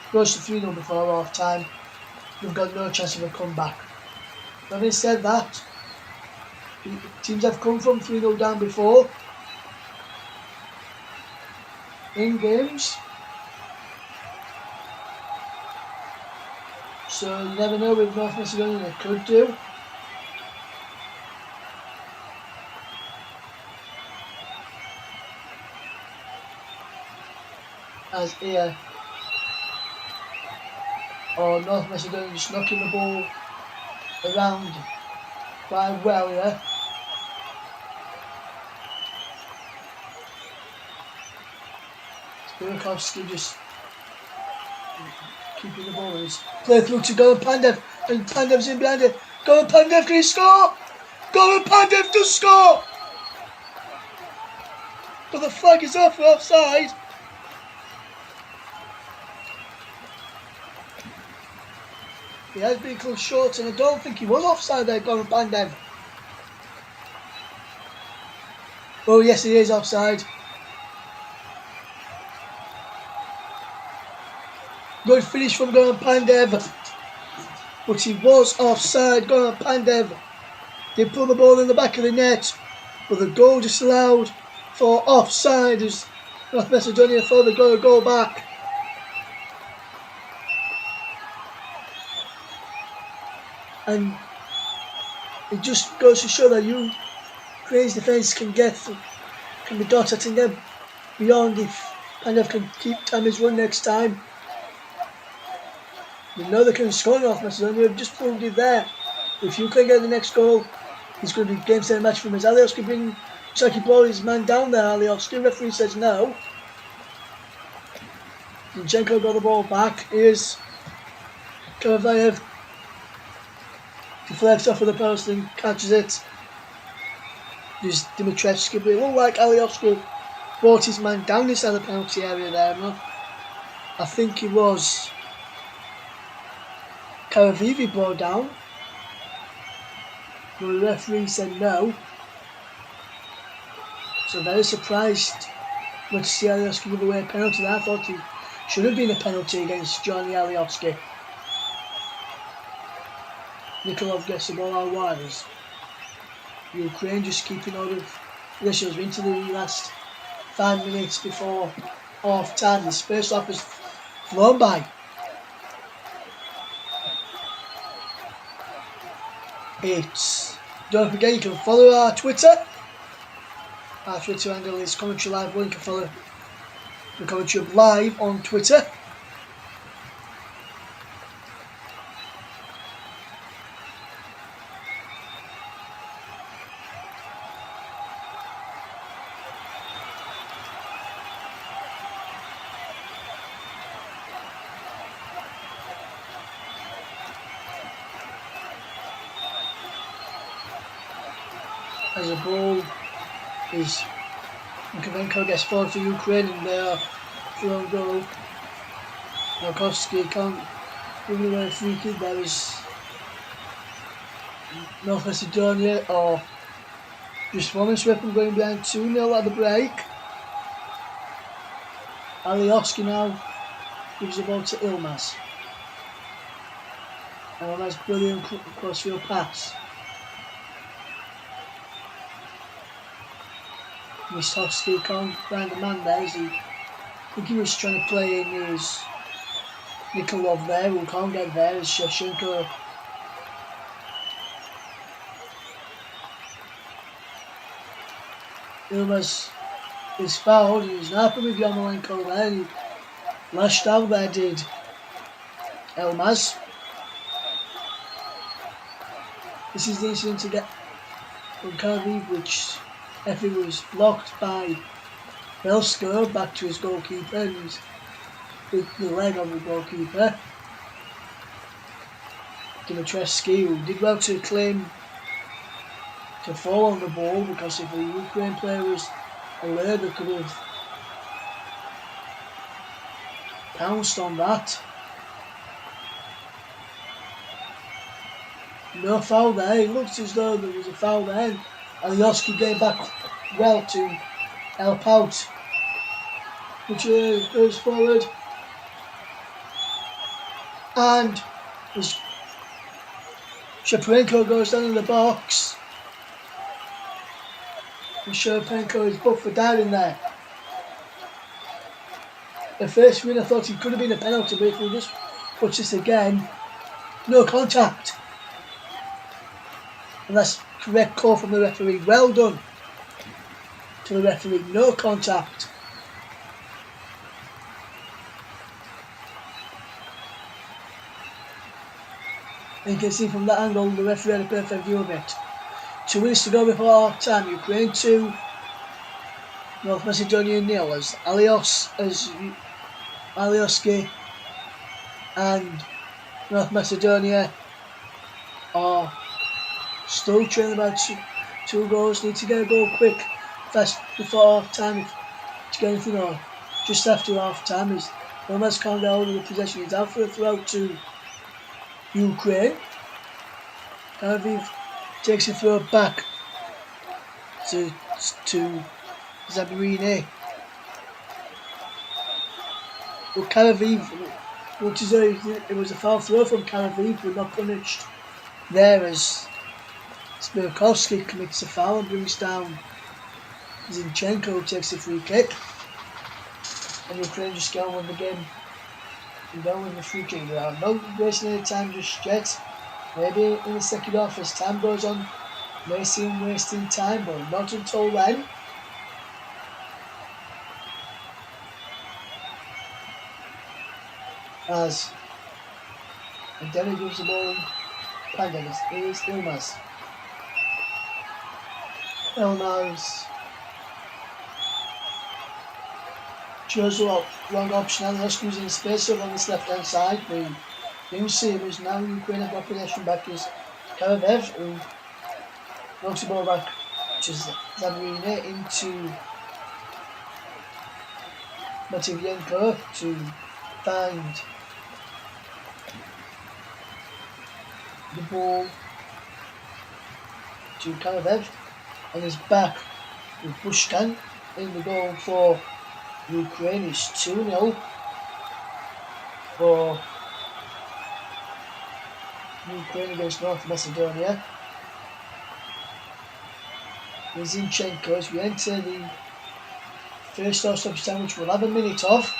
it goes to 3-0 before half time, we've got no chance of a comeback. But having said that, teams have come from 3-0 down before in games. So you never know with North Macedonia, they could do. As here, or North Macedonia just knocking the ball around quite well here. Burakovsky just keeping the ball. He's play through to Goran Pandev, and Pandev's in behind it. Goran Pandev, can he score? Goran Pandev does score! But the flag is off for offside. He has been close short, and I don't think he was offside there, Goran Pandev. Oh yes, he is offside. Good finish from Goran Pandev, but he was offside. Goran Pandev did put the ball in the back of the net, but the goal disallowed for offside as North Macedonia thought they got a goal back. And it just goes to show that Ukraine's defence can be dotted and get beyond if Pandev can keep time his run next time. We know they can score North Macedonia, just proved it there. If you can get the next goal, it's going to be game set match for him. As Alioski bring Saki ball his man down there, Alioski. Referee says no. Zinchenko got the ball back. Here's Karavayev. Deflects off of the post and catches it. There's Dimitrievski, but it looked like Alioski brought his man down inside the penalty area there. I think it was Karavivi brought down, but the referee said no. So very surprised to see Alioski give away a penalty there. I thought it should have been a penalty against Johnny Alioski. Nikolov gets the ball out wide as Ukraine just keeping out of issues into the last 5 minutes before half time. The space off has flown by. Don't forget you can follow our Twitter. Our Twitter handle is Commentary Live. You can follow the Commentary Live on Twitter. as a ball is Kavenko gets forward for Ukraine and they are through goal. Markovsky can't give away a free kick. There is North Macedonia or just Women's Weapon going behind 2-0 at the break. Alioski now gives the ball to Ilmaz. Ilmaz, brilliant crossfield pass. Mistovsky can't find the man there. I think he was trying to play in his Nikolov there, who can't get there as Shevchenko. Ilmaz is fouled and he's not happy with Yarmolenko there and he lashed out there, did Elmaz. This is the incident to get from Kharkiv, which Effie was blocked by Belsko back to his goalkeeper and he's with the leg of the goalkeeper. Dimitrescu, who did well to claim to fall on the ball, because if the Ukraine player was alert, they could have pounced on that. No foul there. It looks as though there was a foul there. Alioski came back well to help out, which goes forward and Shaparenko goes down in the box. And Shaparenko is buffered down in there. The first win, I thought it could have been a penalty, but if we just watch this again, no contact. And that's correct call from the referee. Well done to the referee. No contact. And you can see from that angle the referee had a perfect view of it. 2 minutes to go before half time. Ukraine 2, North Macedonia 0 as Alioski and North Macedonia are still trailing about two goals. Need to get a goal quick, fast before half time to get anything on. Just after half time is Gomez can't get hold of the possession. He's out for a throw to Ukraine. Kharkiv takes a throw back to Zabrini. But Kharkiv, which is it was a foul throw from Kharkiv, but not punished there as Spirakovsky commits a foul and brings down Zinchenko, who takes a free kick. And Ukraine just go on with the game and go with the free kick. They are not wasting any time just yet. Maybe in the second half as time goes on, may seem wasting time, but not until then. As Adela gives the ball, Pandelis is Ilmaz. Ilmaz chose a wrong option, and the using the space over on this left hand side. The new series now Ukraine have got possession back is Karavev, who knocks the ball back to Zabrini into Matvienko to find the ball to Karavev, and is back with Bushkan in the goal for Ukraine. Is 2-0 for Ukraine against North Macedonia. Zinchenko as we enter the first half stoppage time, which we'll have a minute of.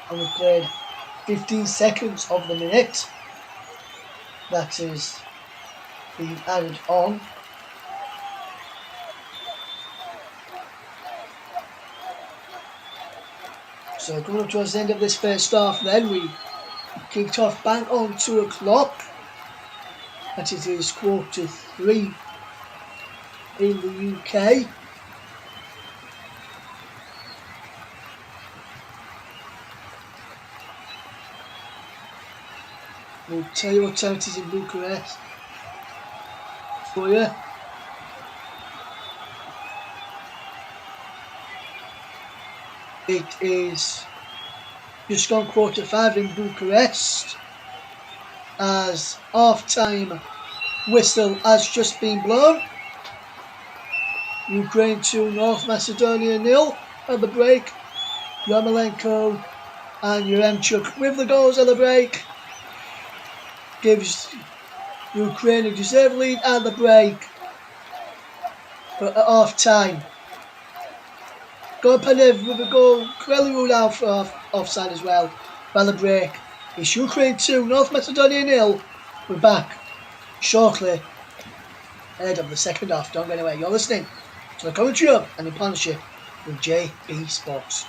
And we've played 15 seconds of the minute. That is being added on. So coming up towards the end of this first half then, we kicked off bang on 2 o'clock. And it is 3:15 in the UK. We'll tell you what time it is in Bucharest for you. It is just gone 4:45 in Bucharest as half-time whistle has just been blown. Ukraine 2, North Macedonia 0 at the break. Yarmolenko and Yaremchuk with the goals at the break gives Ukraine a deserved lead at the break. But at half-time, Gorpanev with a goal, clearly ruled out for offside as well. By the break, it's Ukraine 2, North Macedonia 0. We're back shortly ahead of the second half. Don't go anywhere. You're listening to the Commentary Hub and in partnership with JB Sports.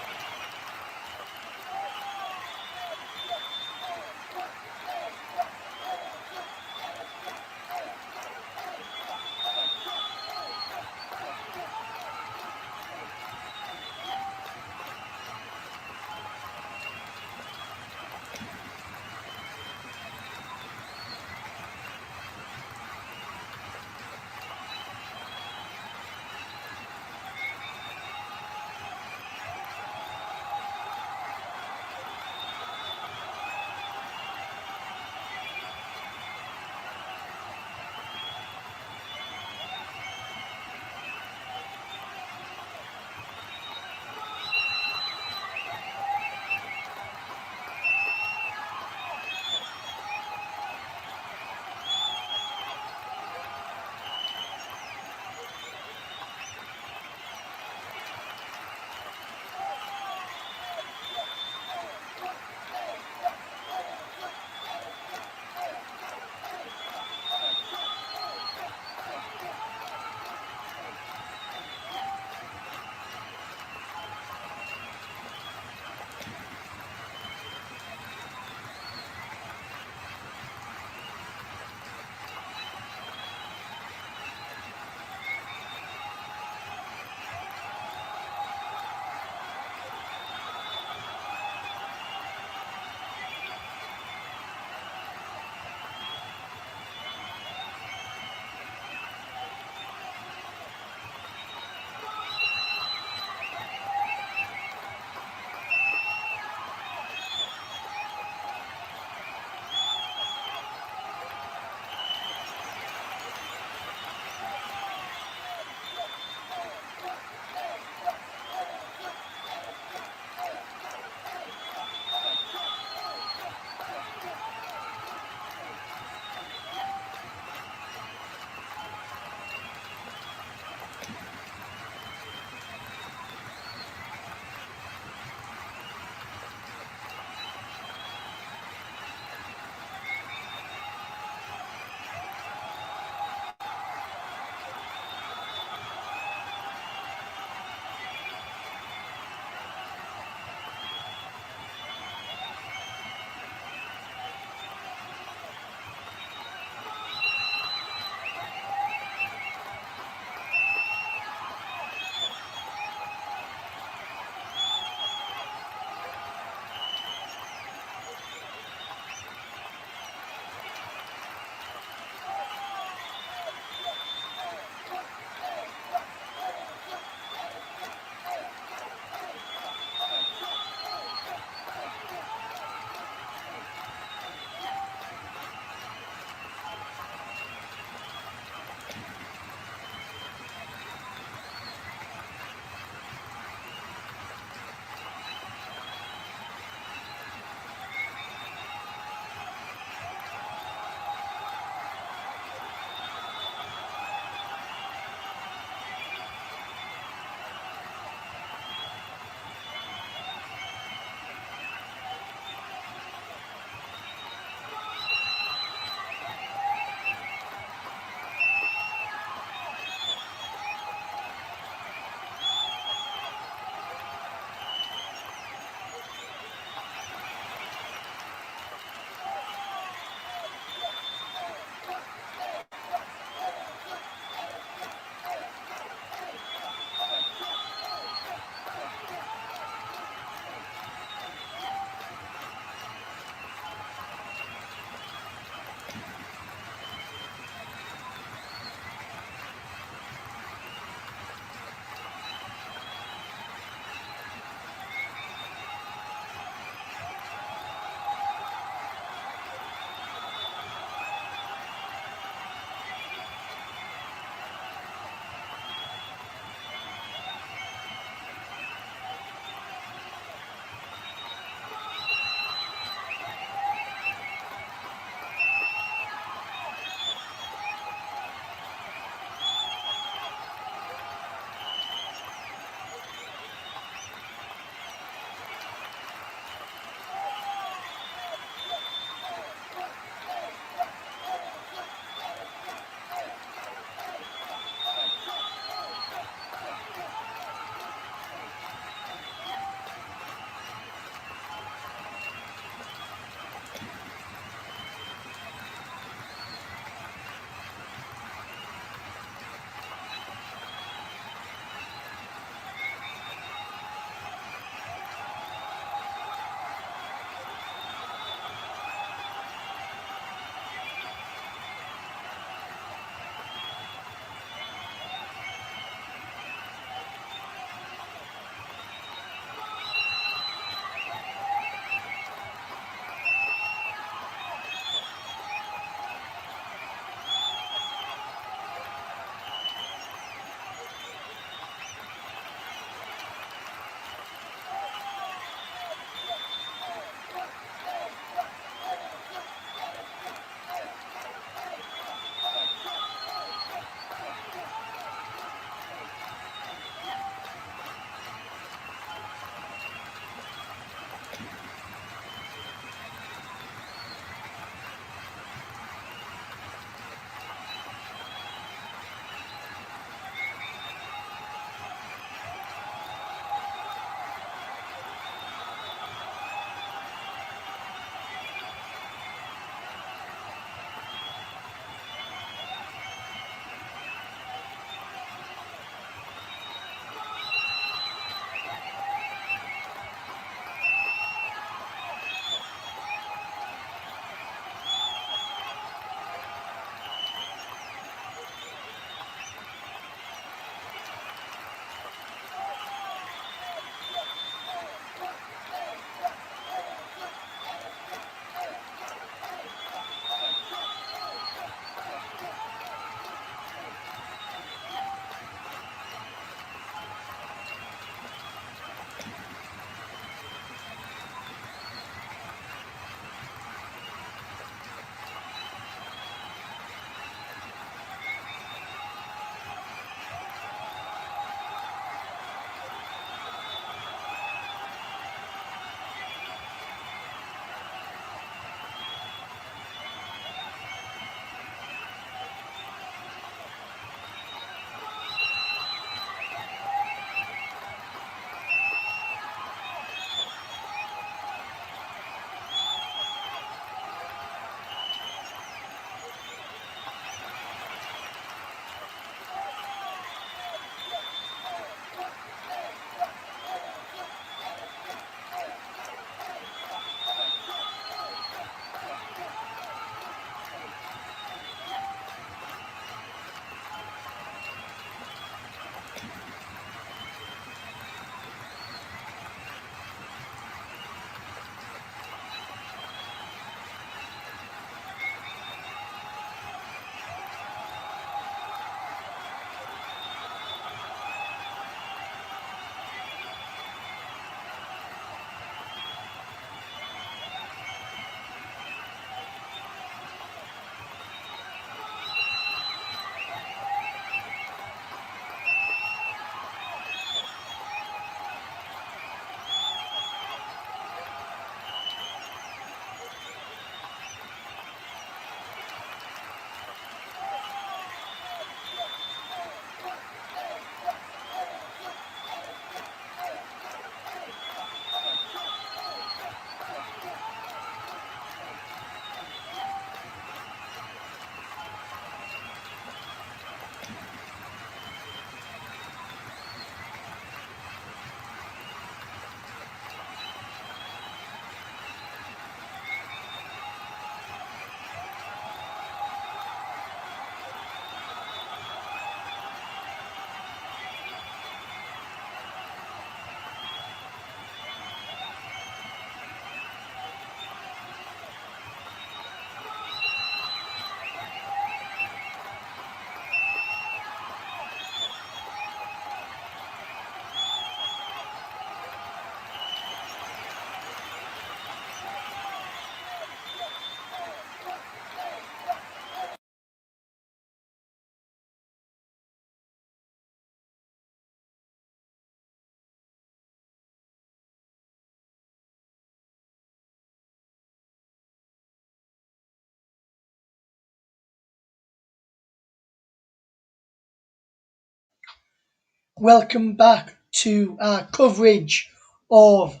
Welcome back to our coverage of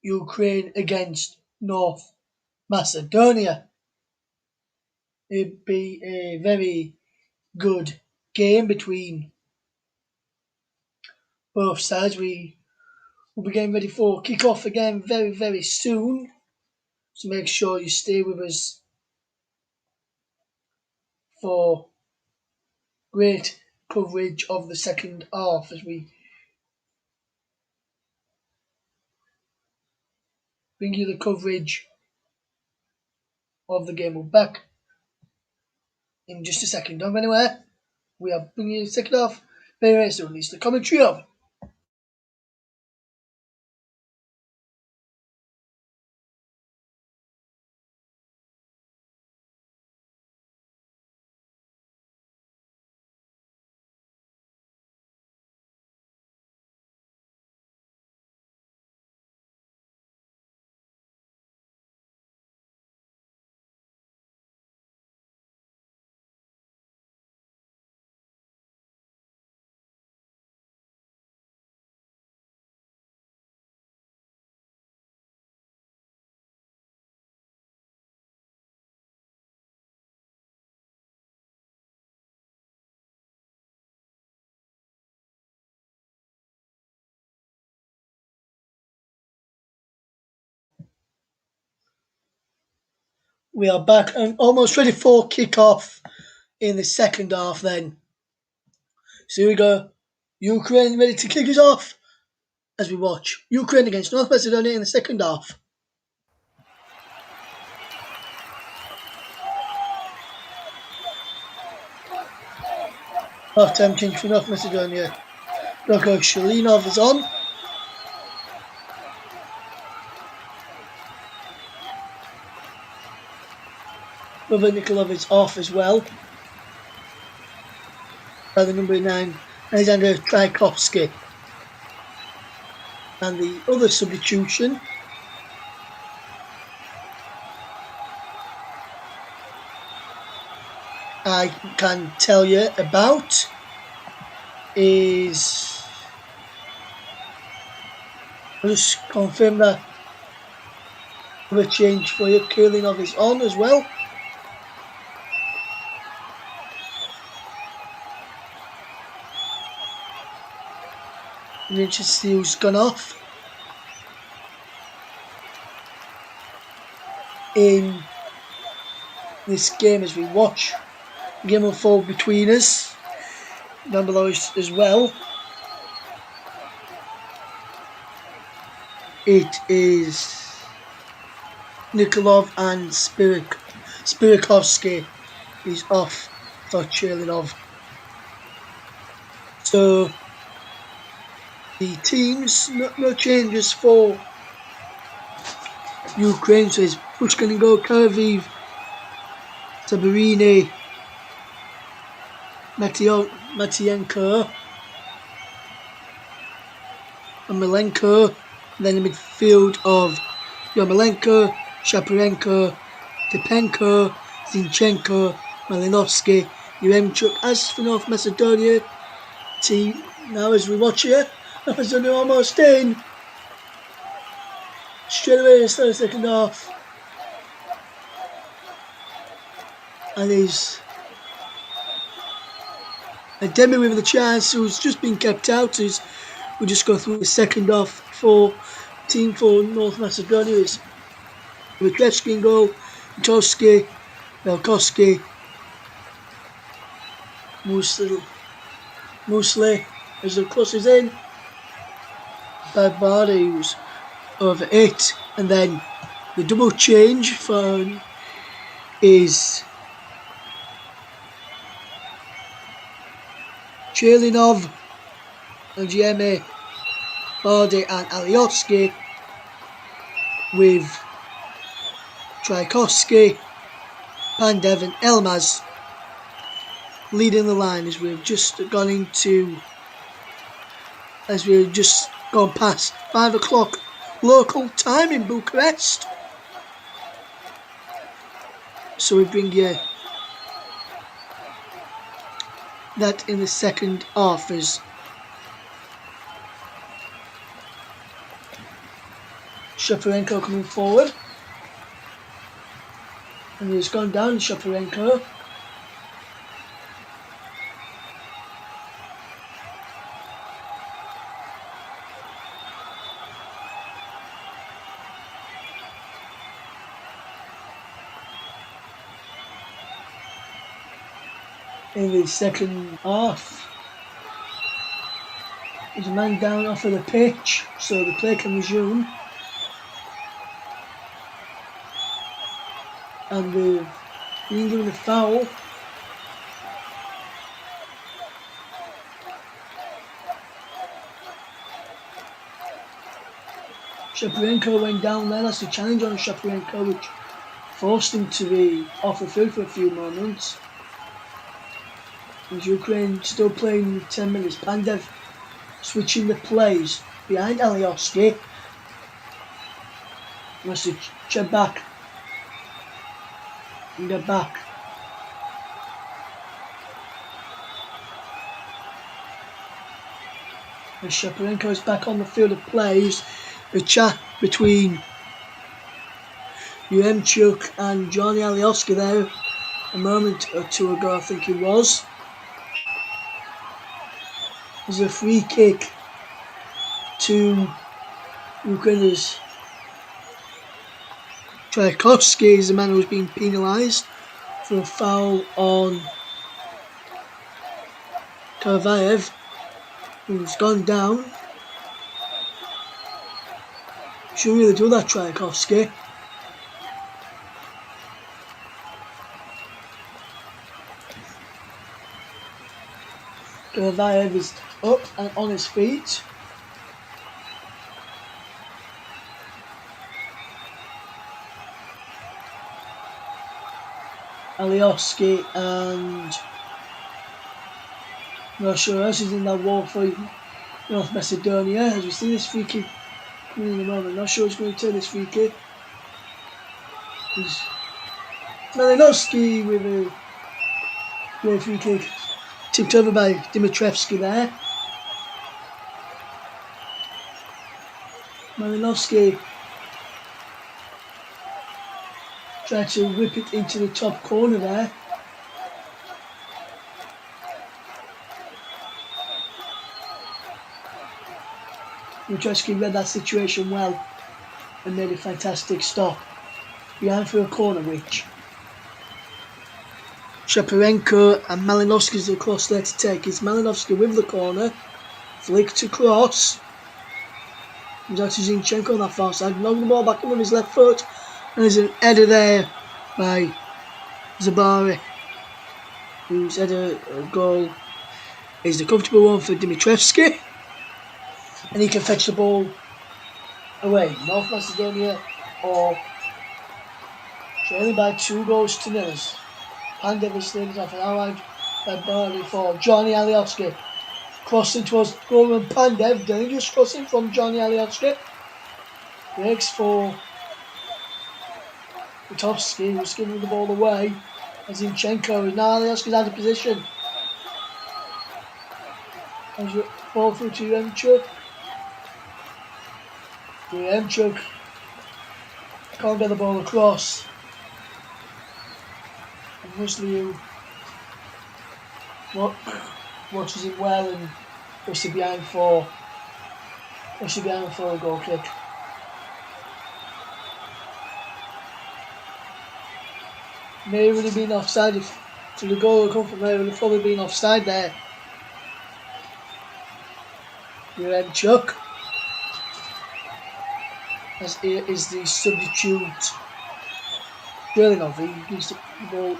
Ukraine against North Macedonia. It'd be a very good game between both sides. We will be getting ready for kick-off again very, very soon. So make sure you stay with us for great coverage of the second half as we bring you the coverage of the game. We're back in just a second. Don't go anywhere. We are bringing you the second half very, very soon. It's the commentary of. We are back and almost ready for kick-off in the second half then. So here we go. Ukraine ready to kick us off as we watch Ukraine against North Macedonia in the second half. Half-time change for North Macedonia. Roko Shalinov is on. Brother Nikolov is off as well. By the number 9, Alexander Tchaikovsky. And the other substitution I can tell you about is, I'll just confirm that other change for you. Kurlinov is on as well. Richard Steele's gone off. In this game as we watch the game unfold between us. Down below as well. It is Nikolov and Spirikovsky is off for Cherlinov. So the teams, no changes for Ukraine. So it's Pushkaningo, Karaviv, Sabarini, Matyenko, and Milenko. Then the midfield of Yarmolenko, Shaparenko, Tepenko, Zinchenko, Malinovsky, Uremchuk. As for North Macedonia team, now as we watch here, North Macedonia almost in. Straight away in the second half. And he's a Demi with the chance who's just been kept out. We'll just go through the second half for team for North Macedonia. Is Witkowski in goal, Toski, Velkoski, Musli as the crosses in, Bagbari who's over it, and then the double change for is Cherlinov, Gieme, Bardi and Alioski, with Tchaikovsky, Pandev and Elmaz leading the line as we've just gone past 5 o'clock local time in Bucharest. So we bring you that in the second half as Shaparenko coming forward. And he's gone down, Shaparenko. In the second half, there's a man down off of the pitch, so the play can resume. And they've been given a foul. Shaparenko went down there. That's the challenge on Shaparenko, which forced him to be off the field for a few moments. As Ukraine still playing with 10 minutes. Pandev switching the plays behind Alioski. Wants to check back. And get back. As Shaparenko is back on the field of plays, the chat between Yaremchuk and Johnny Alioski there a moment or two ago, I think it was. There's a free kick to Ukraine's. Tchaikovsky is the man who's being penalised for a foul on Karavayev, who's gone down. Shouldn't really do that, Tchaikovsky. Karavayev is up and on his feet. Alioski and not sure who else is in that wall for North Macedonia. As we see this free kick coming in a moment, not sure who's going to turn this free kick. Malinowski with a great free kick, tipped over by Dimitrievski there. Malinowski tried to whip it into the top corner there. Dimitrievski read that situation well and made a fantastic stop behind for a corner, which Shaparenko and Malinowski's across there to take. It's Malinowski with the corner, flick to cross. Comes out to Zinchenko on that far side, knocking the ball back in with his left foot, and there's an header there by Zabari, whose header goal is the comfortable one for Dimitrievski, and he can fetch the ball away. North Macedonia are trailing by 2-0. Pandev is slipped off an allied by Barley for Johnny Alioski. Crossing towards Roman Pandev, dangerous crossing from Johnny Alioski. Breaks for Butovsky, who's giving the ball away. As Zinchenko is now Alioski's out of position. As the ball through to Yaremchuk. Yaremchuk can't get the ball across. Musliu watches it well and pushes it behind for a goal kick. May have really been offside if the goal had come from there, would have probably been offside there. Yaremchuk as is the substitute. Drillinov, he gives the ball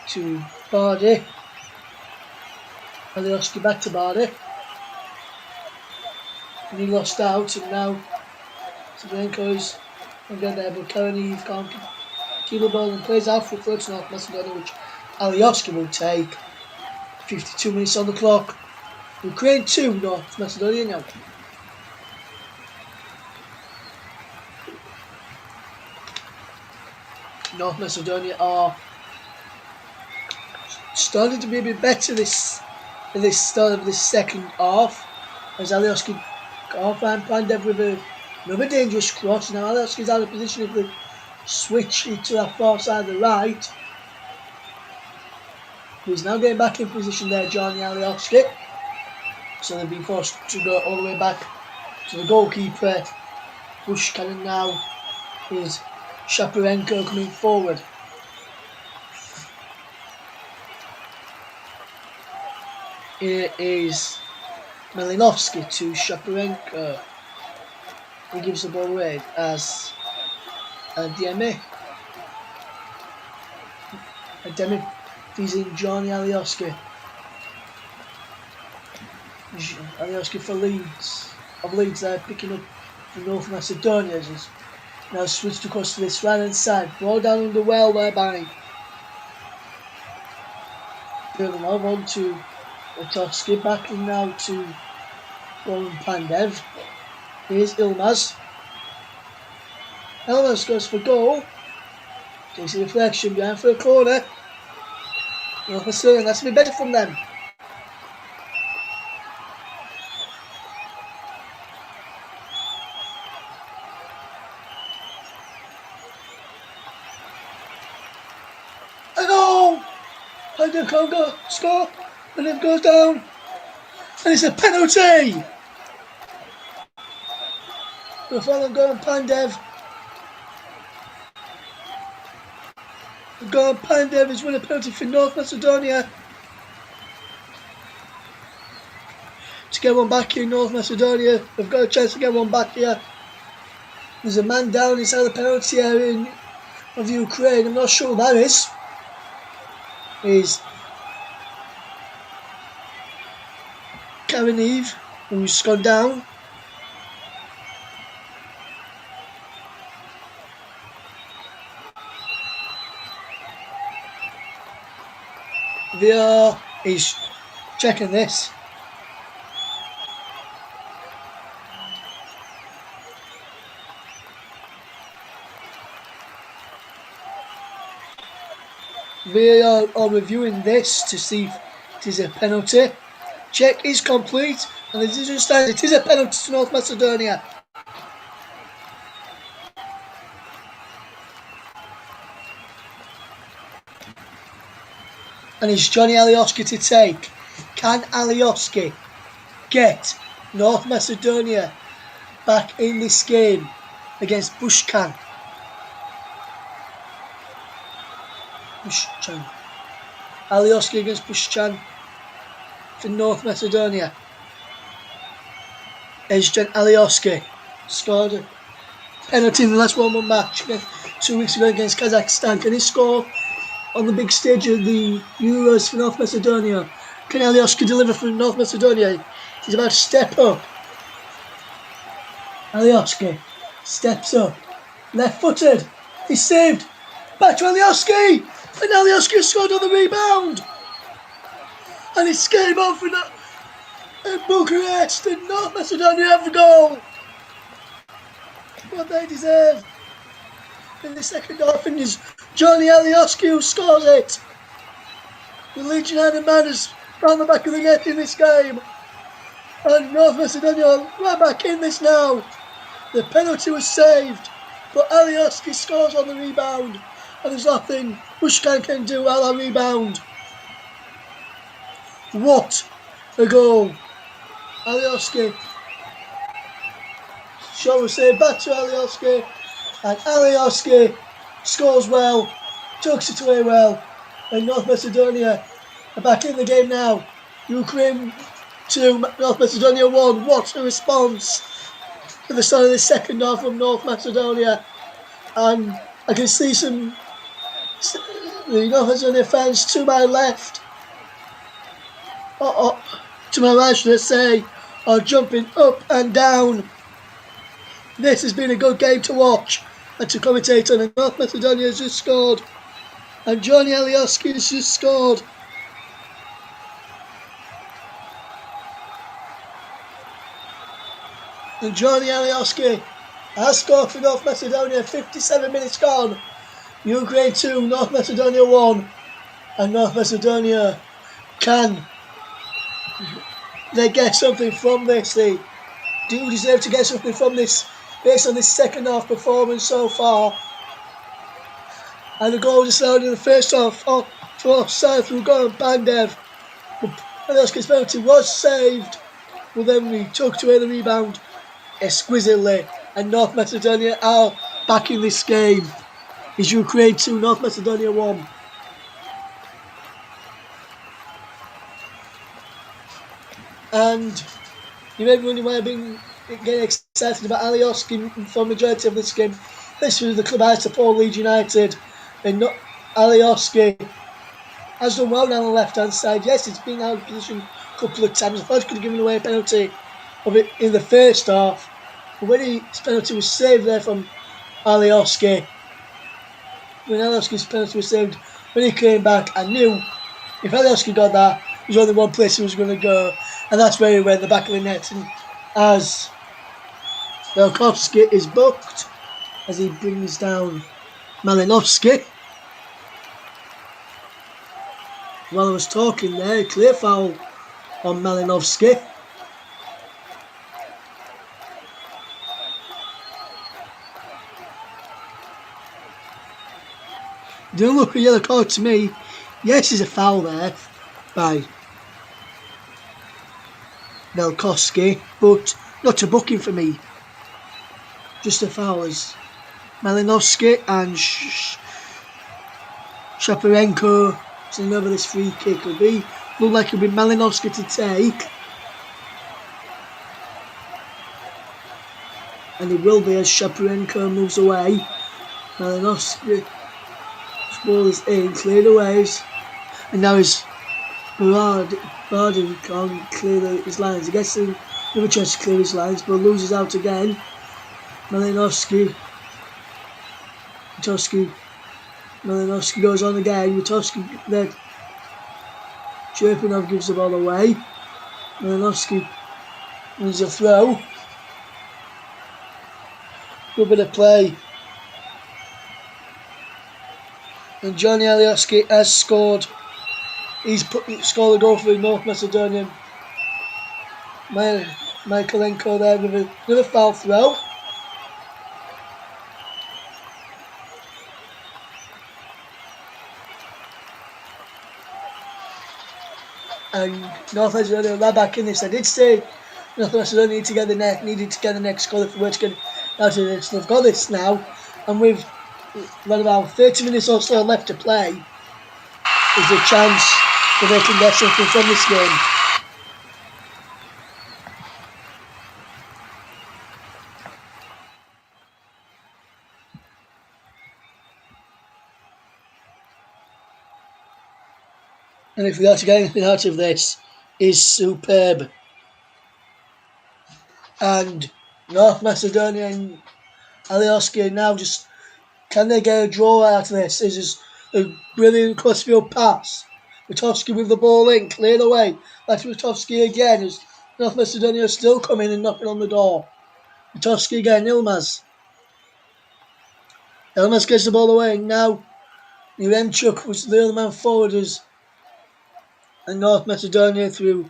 to Bardi. Alioski back to Bardi. And he lost out, and now Sabenko is going to get there, but Karaniv can't keep the ball and plays out for to North Macedonia, which Alioski will take. 52 minutes on the clock. Ukraine 2, North Macedonia now. North Macedonia are starting to be a bit better this start of this second half, as Alioski Can't find Pandev with another dangerous cross. Now Alioski's out of position if they switch it to that far side of the right. He's now getting back in position there, Johnny Alioski. So they've been forced to go all the way back to the goalkeeper, Bushkan, and now is Shaparenko coming forward. Here is Malinovsky to Shaparenko. He gives the ball away as Ademi teasing Johnny Alioski. Alioski for Leeds. Of Leeds there picking up for North Macedonia. Just now switched across to this right hand side. Ball down under well there by Perlinov on to Otovsky. Battling now to Goran Pandev. Here's Ilmaz. Ilmaz goes for goal. Takes a deflection behind for a corner. North Macedonia, that's to be better from them. A goal! Pandev can't go score. And it goes down. And it's a penalty! The final Goran Pandev. Goran Pandev has won a penalty for North Macedonia. To get one back here, North Macedonia. They've got a chance to get one back here. There's a man down inside the penalty area of Ukraine. I'm not sure who that is. Is Karenev, who's gone down. VR is checking this. VAR are reviewing this to see if it is a penalty. Check is complete, and the decision stands. It is a penalty to North Macedonia. And it's Johnny Alioski to take. Can Alioski get North Macedonia back in this game against Bushkan? Alioski against Bushkan for North Macedonia. Ezjan Alioski scored a penalty in the last 1-1 match 2 weeks ago against Kazakhstan. Can he score on the big stage of the Euros for North Macedonia? Can Alioski deliver for North Macedonia? He's about to step up. Alioski steps up. Left footed. He's saved. Back to Alioski. And Alioski has scored on the rebound. And it's game on for Bucharest. And North Macedonia have the goal. What they deserve. In the second half, and it's Johnny Alioski who scores it. The Leeds United man has found the back of the net in this game. And North Macedonia are right back in this now. The penalty was saved, but Alioski scores on the rebound. And there's nothing Bushkan can do while I rebound. What a goal. Alioski. Shot was saved back to Alioski. And Alioski scores well, tucks it away well. And North Macedonia are back in the game now. Ukraine 2, North Macedonia 1. What a response at the start of the second half from North Macedonia. And I can see the North Macedonia fans to my left, to my right should I say, are jumping up and down. This has been a good game to watch and to commentate on. And North Macedonia has just scored. And Johnny Alioski has just scored. And Johnny Alioski has scored for North Macedonia. 57 minutes gone. Ukraine 2, North Macedonia 1. And North Macedonia, can they get something from this? They do deserve to get something from this based on this second half performance so far. And the goal just allowed in the first half for offside through Goran Pandev. But Alioski's penalty was saved. But then we took away the rebound exquisitely. And North Macedonia are back in this game. It's Ukraine 2, North Macedonia 1. And you may be wondering why I've been getting excited about Alioski for the majority of this game. This was the club I support, Leeds United. And Alioski has done well down the left-hand side. Yes, he's been out of position a couple of times. I thought he could have given away a penalty of it in the first half. But when his penalty was saved there from Alioski, when Alioski's penalty was saved, when he came back, I knew if Alioski got that, there's only one place he was going to go, and that's where he went, the back of the net. And as Velkovsky is booked, as he brings down Malinovsky. While I was talking there, clear foul on Malinovsky. Don't look at yellow card to me. Yes, there's a foul there by Velkovsky, but not a booking for me. Just a foul as Malinovsky and Shaparenko sending over this free kick. Look like it'll be Malinovsky to take. And it will be as Shaparenko moves away. Malinovsky ball is in, cleared away. And now is Bardi can't clear his lines. He gets another chance to clear his lines, but loses out again. Malinovsky goes on again. Malinovsky there. Cherpenov gives the ball away. Malinovsky wins a throw. Good bit of play. And Johnny Alioski has scored. He's scored a goal for North Macedonia. Michaelenko there with another foul throw. And North Macedonia are back in this. I did say North Macedonia needed to get the next goal if we were to get out of this. They've got this now, and with about 30 minutes or so left to play, there's a chance that they can get something from this game. And if we are to get anything out of this, is superb. And North Macedonia and Alioski now just, can they get a draw out of this? This is a brilliant crossfield pass. Witkowski with the ball in, cleared away. Back to Witkowski again as North Macedonia is still coming and knocking on the door. Witkowski again, Ilmaz. Ilmaz gets the ball away, and now Uremchuk was the other man forward and North Macedonia through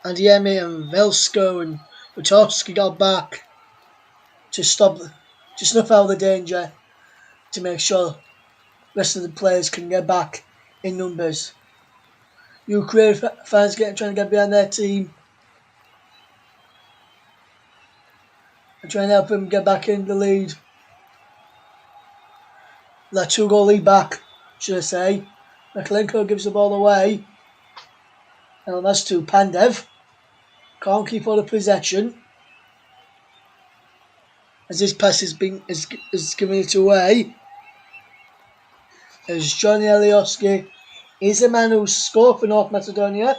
Andiemi and Velsko, and Witkowski got back to snuff out the danger, to make sure the rest of the players can get back in numbers. Ukraine fans trying to get behind their team and trying to help them get back in the lead. That 2-goal lead back, should I say. Michaelenko gives the ball away. And that's to Pandev. Can't keep all the possession, as this pass is giving it away. As Johnny Alioski is the man who scored for North Macedonia.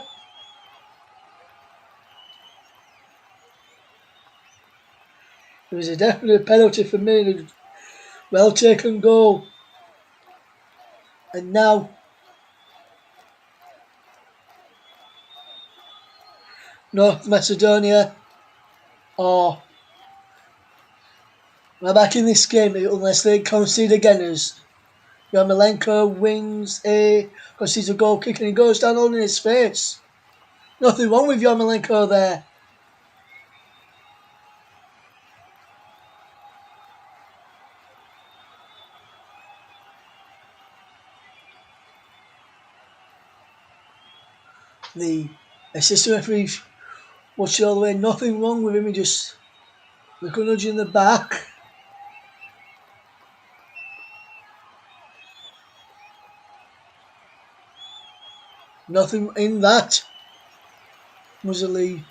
It was a definite penalty for me. Well taken goal. And now North Macedonia are back in this game unless they concede again. As Yarmolenko concedes a goal kick and he goes down holding his face. Nothing wrong with Yarmolenko there. The assistant referee watched it all the way. Nothing wrong with him. He just looked a nudge in the back. Nothing in that. Was a lead.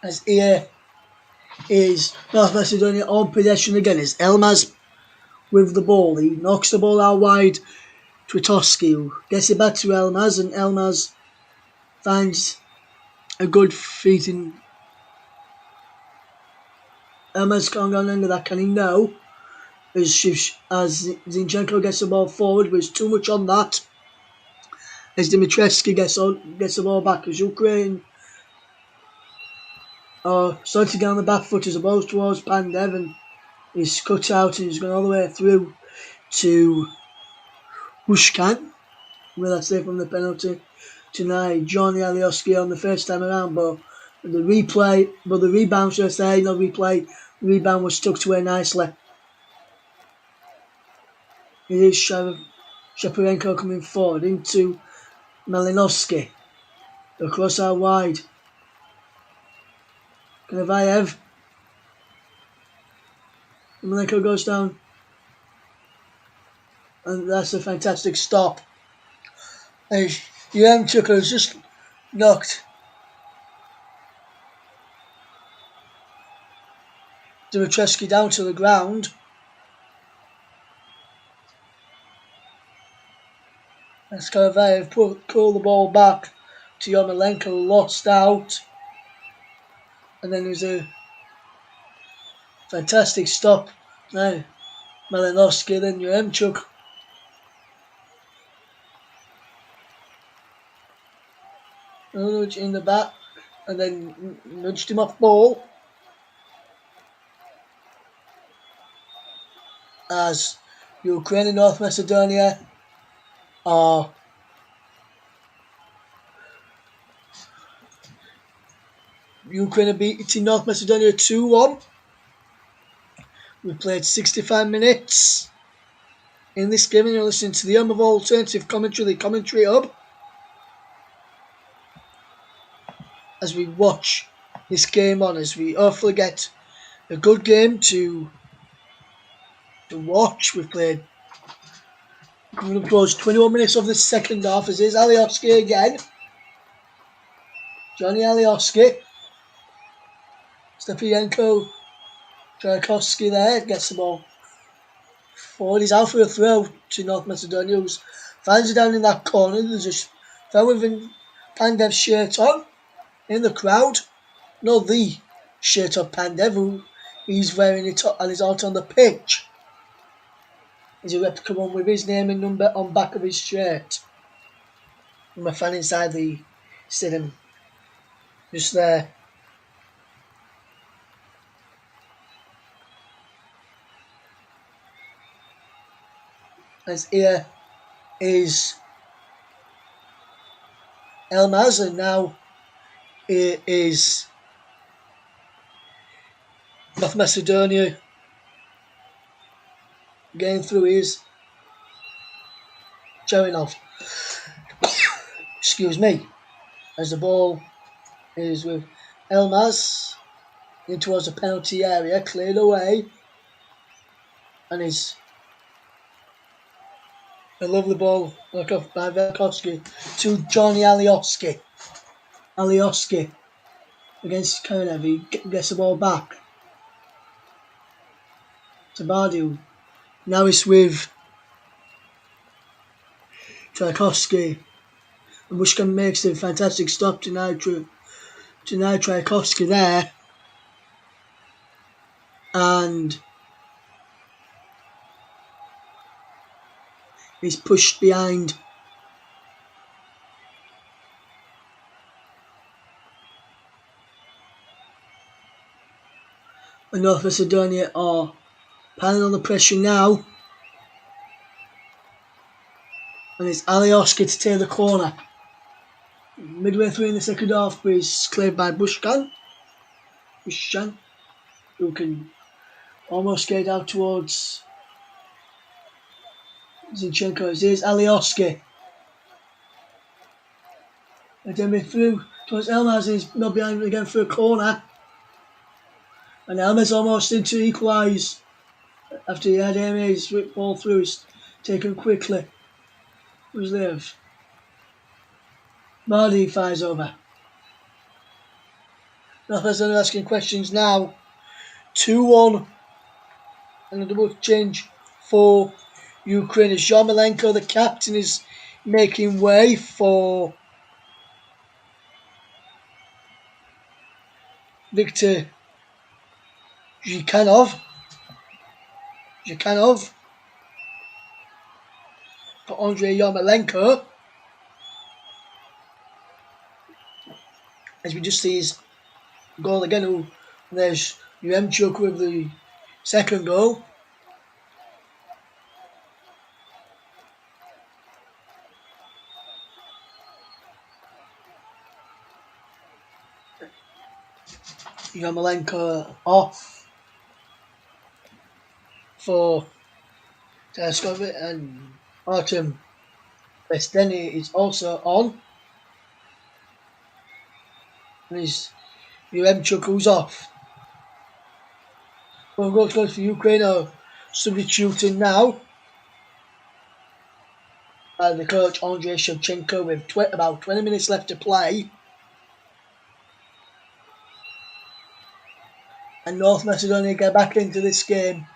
As here is North Macedonia on possession again. It's Elmas with the ball. He knocks the ball out wide to Twitowski, who gets it back to Elmas, and Elmas finds a good feet in. Elmas can't go under that, can he? No. As Zinchenko gets the ball forward, but it's too much on that. As Dimitrievski gets the ball back, as Ukraine starting to get on the back foot as the ball's towards Pandev, and he's cut out and he's gone all the way through to Hushkan, where that's there from the penalty tonight. Johnny Alioski on the first time around, but the rebound, should I say, no replay, the rebound was tucked away nicely. It is Shaparenko coming forward into Malinovsky. Across out wide. Kanavayev. Malenko goes down. And that's a fantastic stop. And Yaremchuk has just knocked Dimitrievski down to the ground. As Karavayev pulled the ball back to Yarmolenko, lost out. And then there's a fantastic stop. Now, Malinovsky, then Yaremchuk. Nudge in the back, and then nudged him off ball. As Ukraine and North Macedonia are Ukraine are beating North Macedonia 2-1. We played 65 minutes in this game, and you're listening to the home of alternative commentary, the Commentary Hub. As we watch this game on, as we hopefully get a good game to watch. We've played coming up towards 21 minutes of the second half, as is Alioski again. Johnny Alioski. Stepienko. Tchaikovsky there, gets the ball forward. He's out for a throw to North Macedonia, who finds it down in that corner. There's a throw with Pandev's shirt on in the crowd. Not the shirt of Pandev, who he's wearing it and is out on the pitch. There's a replica one with his name and number on back of his shirt. I'm a fan inside the stadium. Just there. As here is Elmas, and now it is North Macedonia getting through his Cherinov. Excuse me. As the ball is with Elmas in towards the penalty area, cleared away, and is a lovely ball knocked off by Velkovsky to Johnny Alioski. Alioski against Karenev. He gets the ball back to Bardu. Now it's with Tchaikovsky. And Mushkin makes a fantastic stop to Tchaikovsky there. And he's pushed behind. And North Macedonia are piling on the pressure now. And it's Alioski to take the corner. midway through in the second half is cleared by Bushchan, who can almost get out towards Zinchenko. Here's Alioski. And then through towards Elmas, he's not behind again for a corner. And Elmas almost in to equalise after he had Eme's ball through. It's taken quickly. Who's live? Mardy fires over. Nothing's asking questions now. 2-1. And a double change for Ukraine as Yarmolenko, the captain, is making way for Viktor Zhikanov for Andrei Yarmolenko. As we just see his goal again. And there's Yaremchuk with the second goal. Yarmolenko off for Tereskova, and Artem Besteny is also on. And it's Yaremchuk who's off. Well, goals for Ukraine are substituting now by the coach Andrei Shevchenko with about 20 minutes left to play. And North Macedonia get back into this game.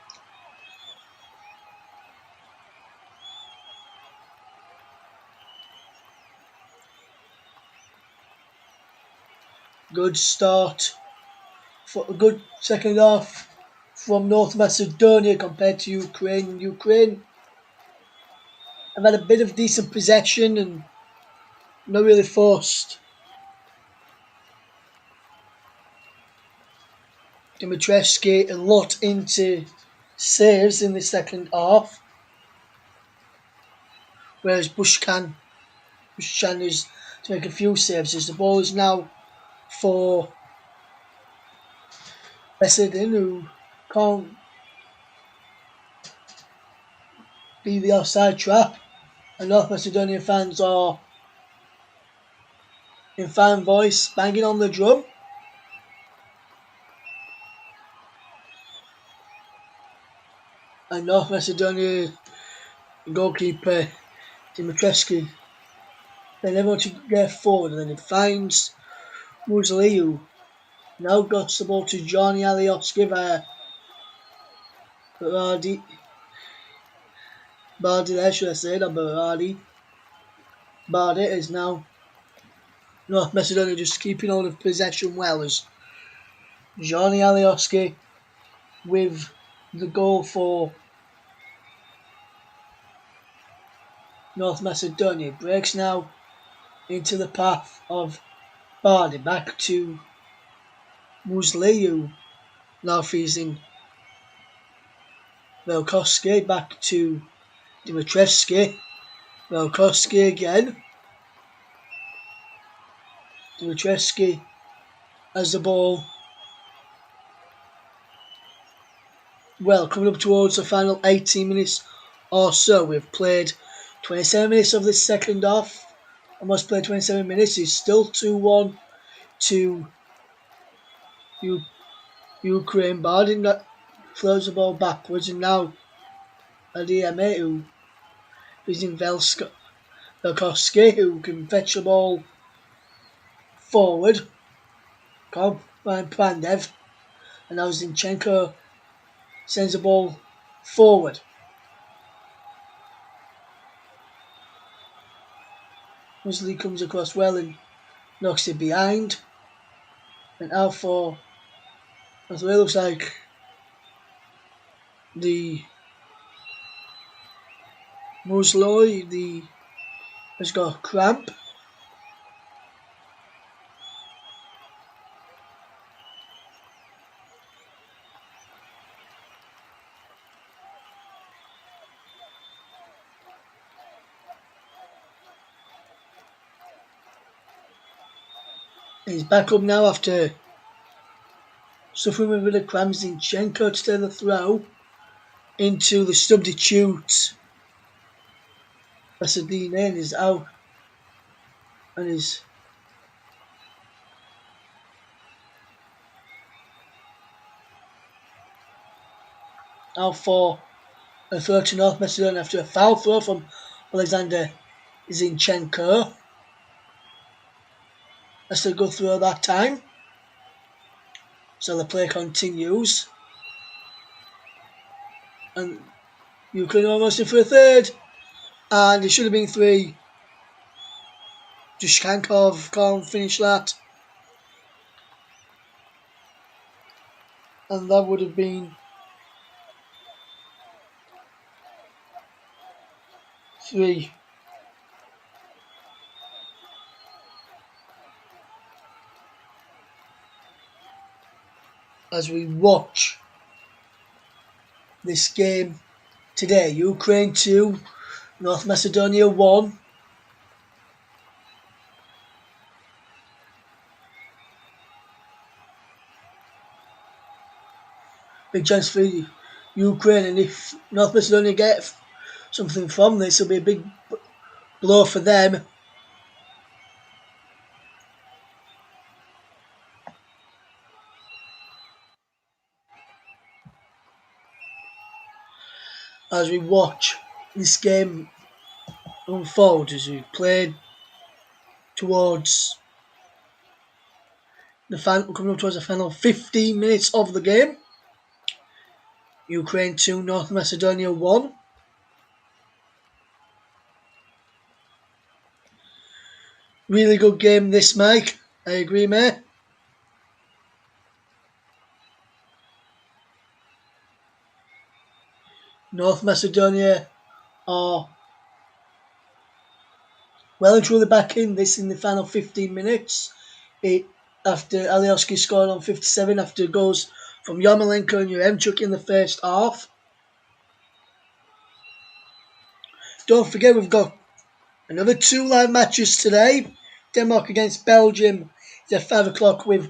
Good start, for a good second half from North Macedonia compared to Ukraine. Ukraine have had a bit of decent possession and not really forced Dimitrievski a lot into saves in the second half, whereas Bushchan is to make a few saves as the ball is now for Besedin, who can't be the offside trap, and North Macedonia fans are in fan voice banging on the drum. And North Macedonia goalkeeper Dimitrievski then able to get forward, and then it finds Musley, who now got the ball to Johnny Alioski via Bardi there, should I say, not Bardi. Bardi is now North Macedonia just keeping hold of possession well as Johnny Alioski with the goal for North Macedonia. Breaks now into the path of Bardi, back to Musley, who now facing Velkovsky, back to Dimitrievski. Velkovsky again. Dimitrievski has the ball. Well, coming up towards the final 18 minutes or so, we've played 27 minutes of this second half. Almost played 27 minutes. It's still 2-1 to Ukraine. Bardin throws the ball backwards, and now Adiyame, who is in Velkovsky, who can fetch the ball forward. Come by Pandev, and now Zinchenko sends the ball forward. Musley comes across well and knocks it behind. And out for, as well, it looks like the Musley has got a cramp. He's back up now after suffering with a bit of cramps. Zinchenko to take the throw into the substitute. Macedonia is out and is out for a throw to North Macedonia after a foul throw from Alexander Zinchenko. That's a good throw that time. So the play continues. And Ukraine almost in for a third. And it should have been three. Dushkankov can't finish that. And that would have been three. As we watch this game today, Ukraine 2, North Macedonia 1. Big chance for Ukraine, and if North Macedonia get something from this, it'll be a big blow for them. As we watch this game unfold, as we play towards coming up towards the final 15 minutes of the game. Ukraine 2, North Macedonia 1. Really good game this, Mike. I agree, mate. North Macedonia are well and truly back in this in the final 15 minutes. After Alioski scored on 57 after goals from Yarmolenko and Yaremchuk in the first half. Don't forget we've got another two live matches today. Denmark against Belgium is at 5 o'clock with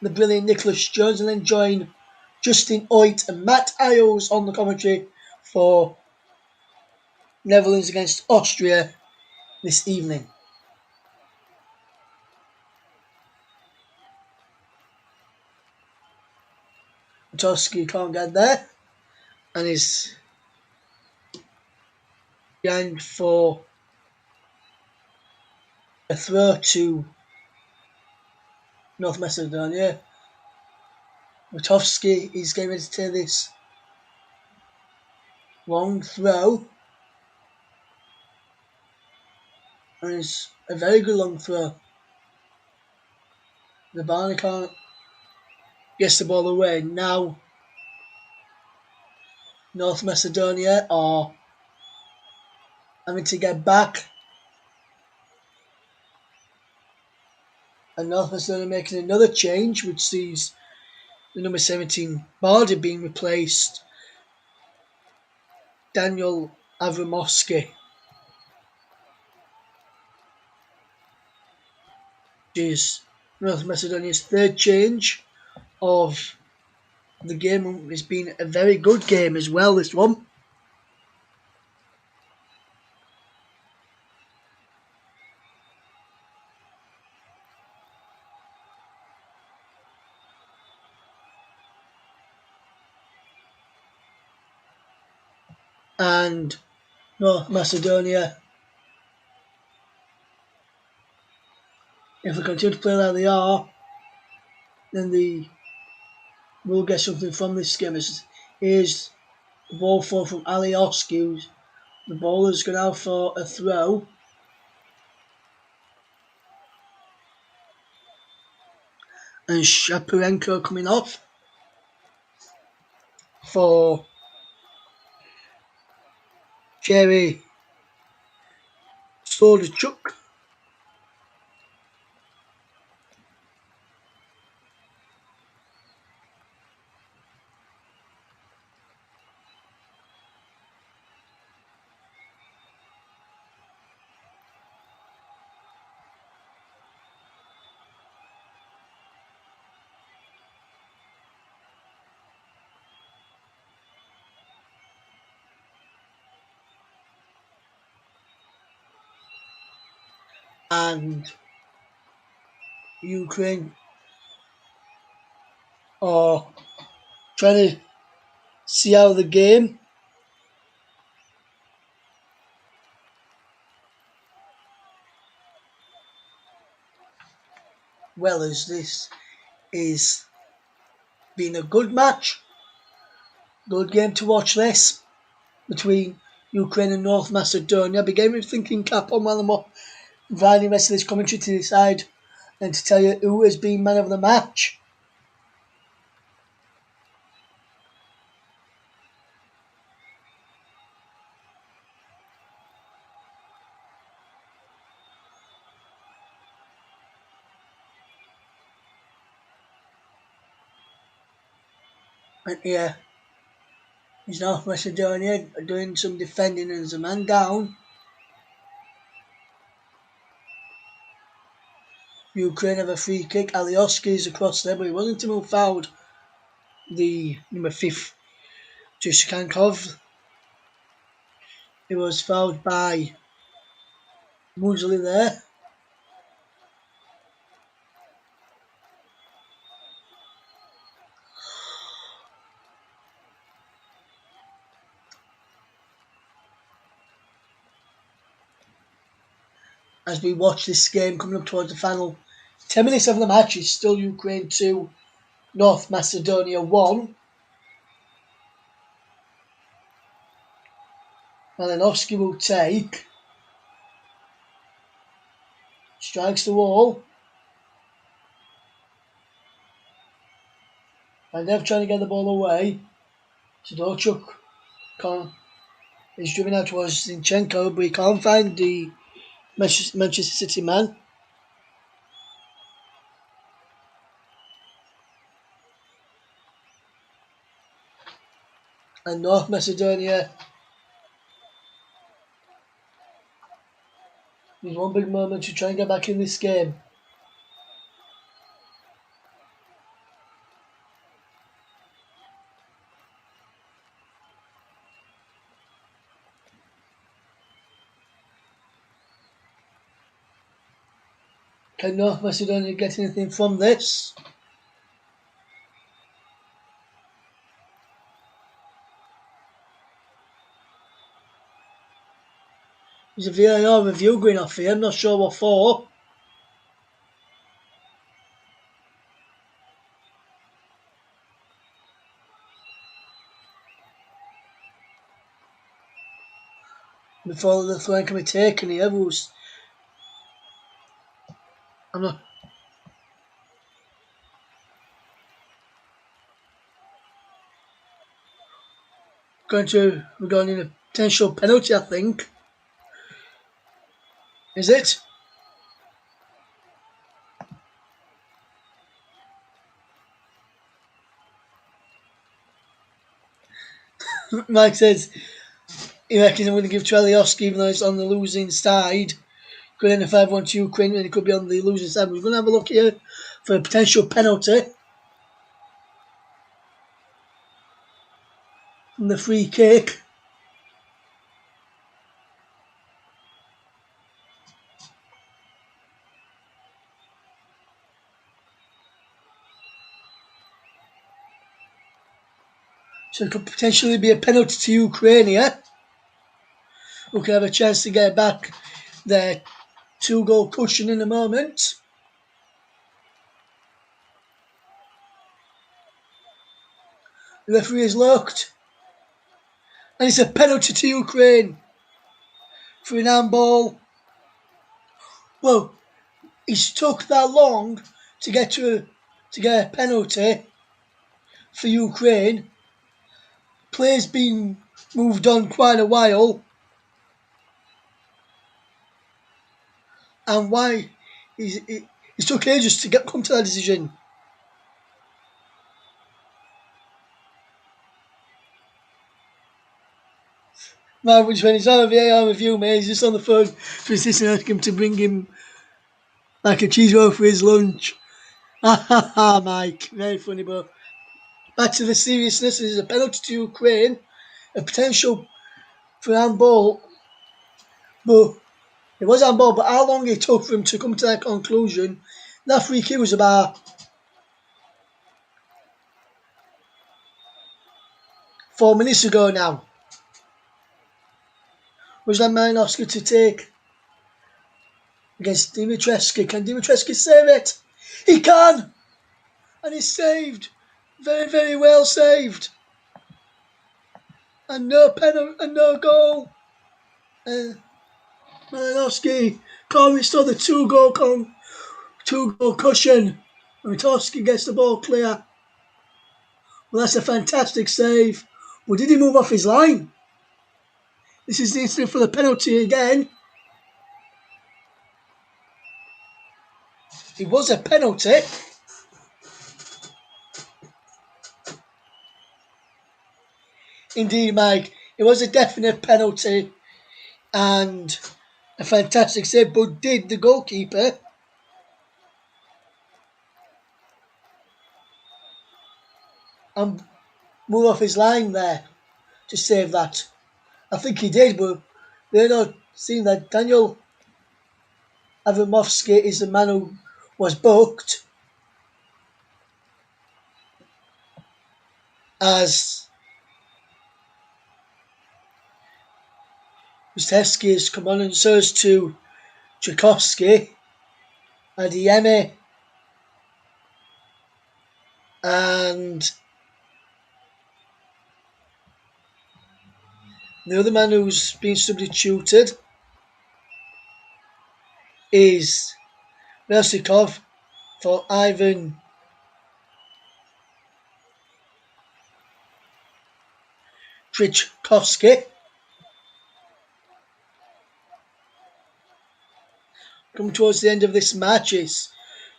the brilliant Nicholas Jones, and then join Justin Oit and Matt Isles on the commentary for Netherlands against Austria this evening. Toski can't get there and is behind for a throw to North Macedonia. Matovsky is getting ready to take this long throw, and it's a very good long throw. The Barney can't get the ball away. Now North Macedonia are having to get back, and North Macedonia making another change, which sees the number 17 Bardi being replaced. Daniel Avramovsky, which is North Macedonia's third change of the game. It's been a very good game as well, this one. And North Macedonia, if they continue to play like they are, then they will get something from this game. Here's the ball fall from Alioski. The ball is going out for a throw. And Shaparenko coming off for Jerry Soldichuk. and Ukraine are trying to see how the game well as this is been a good match, good game to watch this between Ukraine and North Macedonia. I'll be getting my thinking cap on while I'm providing the rest of this commentary to decide and to tell you who has been man of the match. And here is North Macedonia doing some defending and there's a man down. Ukraine have a free kick. Alioski's across there, but he wasn't who fouled the number 5, Tushkankov. He was fouled by Muzli there. As we watch this game coming up towards the final 10 minutes of the match, it's still Ukraine 2, North Macedonia 1. Malinovsky will take, strikes the wall. And they're trying to get the ball away. Sidorchuk is driven out towards Zinchenko, but he can't find the Manchester City man. And North Macedonia needs one big moment to try and get back in this game. Can North Macedonia get anything from this? There's a VAR review going off here, I'm not sure what for. Before the throw can be taken here, I'm not we're going in a potential penalty, I think. Is it? Mike says he reckons I'm going to give Trelioski, even though it's on the losing side. Could end a 5-1 to Ukraine and it could be on the losing side. We're going to have a look here for a potential penalty from the free kick. So it could potentially be a penalty to Ukraine here, who can have a chance to get back their 2-goal cushion in a moment. The referee has looked, and it's a penalty to Ukraine for an handball. Well, it's took that long to get a penalty for Ukraine. Play's been moved on quite a while, and why it took ages to come to that decision. Man, when he's on a VAR review, mate, he's just on the phone to his assistant asking him to bring him like a cheese roll for his lunch. Ha ha ha, Mike. Very funny, but back to the seriousness. There's a penalty to Ukraine, a potential for handball, but It was on ball, but how long it took for him to come to that conclusion, that free kick was about 4 minutes ago now. Was that Malinowski to take against Dimitrescu? Can Dimitrescu save it? He can! And he's saved. Very, very well saved. And no penalty and no goal. Malinowski can't restore the two-goal cushion. Malinowski gets the ball clear. Well, that's a fantastic save. But did he move off his line? This is the incident for the penalty again. It was a penalty. Indeed, Mike. It was a definite penalty and a fantastic save. But did the goalkeeper move off his line there to save that? I think he did, but they're not seeing that Daniel Avramovsky is the man who was booked as Mustevsky has come on, and so is to Tchaikovsky, Adeyemi, and the other man who's been substituted is Versikov for Ivan Tchaikovsky. Coming towards the end of this match is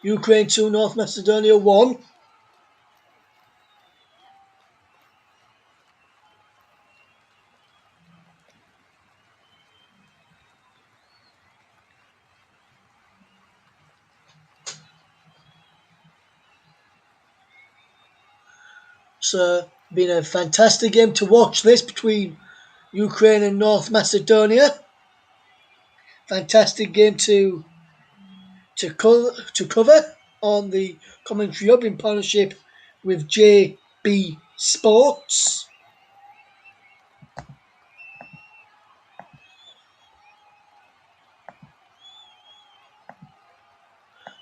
Ukraine 2, North Macedonia 1. So, been a fantastic game to watch this between Ukraine and North Macedonia. Fantastic game to cover on the commentary hub in partnership with JB Sports.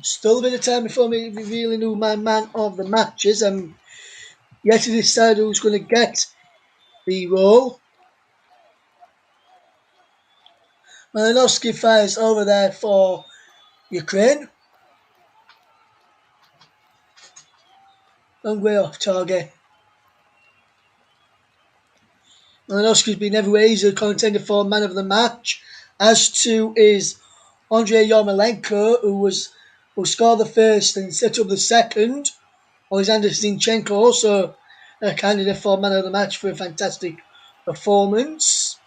Still a bit of time before me revealing who my man of the match is. I'm yet to decide who's going to get the role. Malinowski fires over there for Ukraine. Long way off target. Malinowski's been everywhere. He's a contender for man of the match. As to is Andrei Yarmolenko, who scored the first and set up the second. Alexander Zinchenko also a candidate for man of the match for a fantastic performance.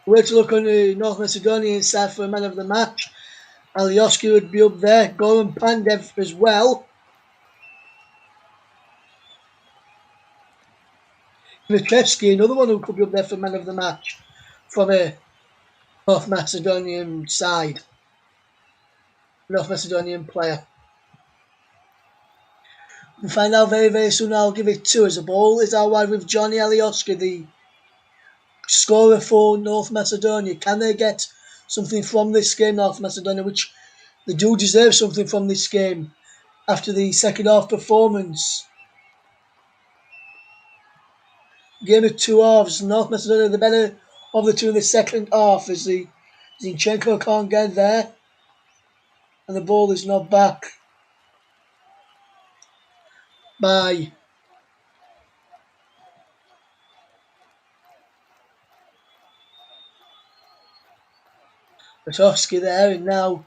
Where to look on the North Macedonian side for a man of the match. Alioski would be up there. Goran Pandev as well. Dimitrievski, another one who could be up there for man of the match from a North Macedonian side. North Macedonian player. We'll find out very, very soon. I'll give it two as a ball. Is our wide with Johnny Alioski, the scorer for North Macedonia. Can they get something from this game, North Macedonia, which they do deserve something from this game after the second half performance? Game of two halves. North Macedonia the better of the two in the second half as the Zinchenko can't get there and the ball is not back by Ratovsky there, and now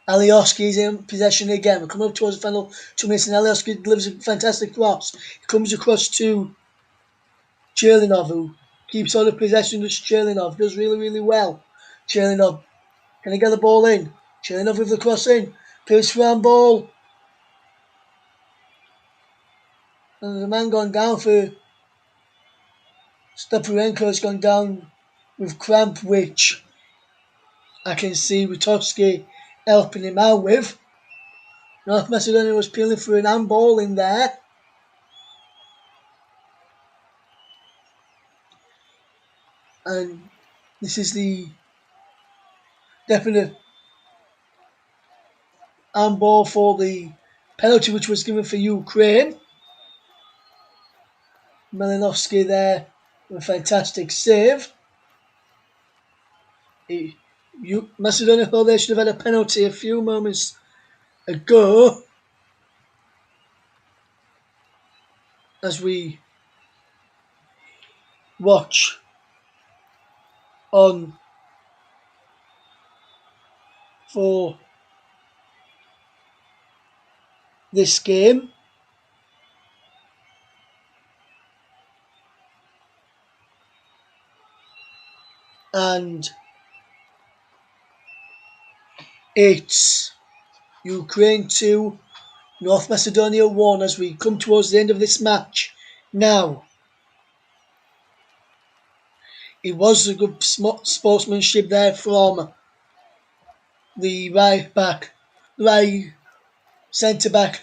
Alioski is in possession again. We're coming up towards the final 2 minutes and Alioski delivers a fantastic cross. It comes across to Cherlinov, who keeps on the possession of Cherlinov, does really, really well. Cherlinov, can he get the ball in? Cherlinov with the cross in. First round ball. And there's a man gone down for Steparenko's gone down with cramp, which I can see Rutowski helping him out with. North Macedonia was peeling for an handball in there. And this is the definite handball for the penalty which was given for Ukraine. Malinovsky there with a fantastic save. Macedonia thought they should have had a penalty a few moments ago. As we watch on for this game. And it's Ukraine 2, North Macedonia 1 as we come towards the end of this match. Now, it was a good sportsmanship there from the right centre back,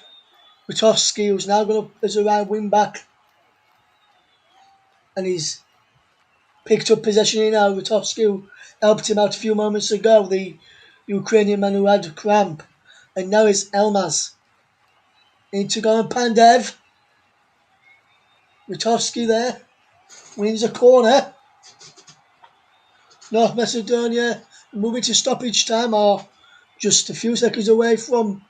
Rutowski, who's now going up as a right wing back. And he's picked up possession here now. Rutowski, who helped him out a few moments ago, the Ukrainian man who had cramp. And now it's Elmaz. Into Goran Pandev. Rutowski there. Wins a corner. North Macedonia moving to stoppage time, or just a few seconds away from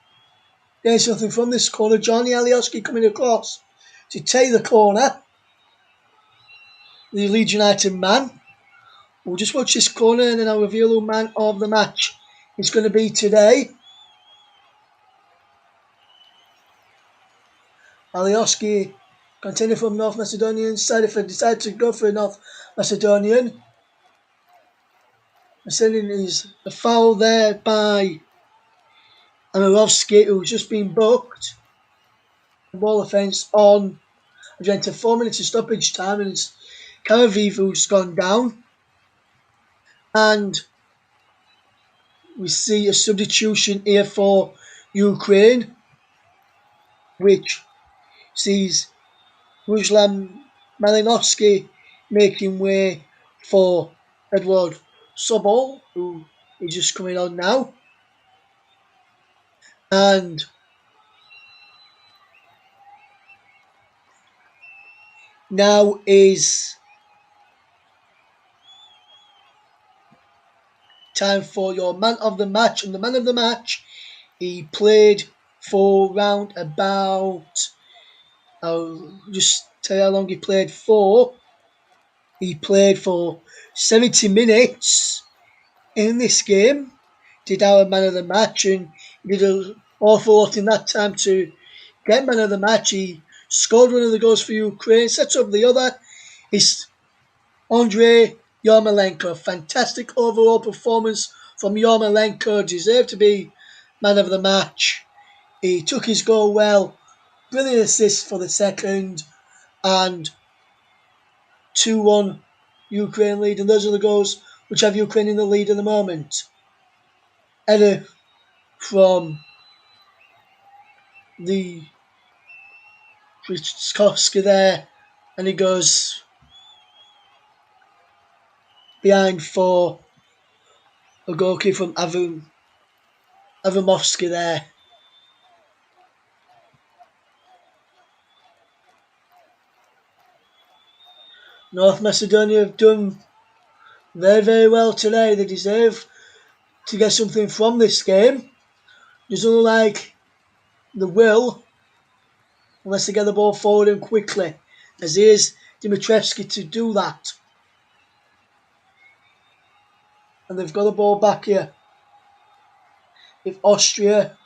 getting something from this corner. Johnny Alioski coming across to take the corner. The Leeds United man. We'll just watch this corner and then I'll reveal who man of the match is going to be today. Alioski, contender from North Macedonian side, if I decide to go for a North Macedonian. Sending is a foul there by Amarovsky, who's just been booked. Ball offence on. We've entered 4 minutes of stoppage time, and it's Karaviv who's gone down. And we see a substitution here for Ukraine, which sees Ruslan Malinovsky making way for Edward Sobol, who is just coming on now. And now is time for your man of the match. And the man of the match, he played for round about, I'll just tell you how long he played for. He played for 70 minutes in this game. Did our man of the match, and he did an awful lot in that time to get man of the match. He scored one of the goals for Ukraine, set up the other. It's Andrei Yarmolenko. Fantastic overall performance from Yarmolenko. Deserved to be man of the match. He took his goal well. Brilliant assist for the second. And 2-1 Ukraine lead. And those are the goals which have Ukraine in the lead at the moment. Header from the Rutowski there. And he goes behind for a goal kick from Avramovsky there. North Macedonia have done very, very well today. They deserve to get something from this game. Doesn't look like they will unless they get the ball forward and quickly. As here's Dimitrievski to do that. And they've got the ball back here. If Austria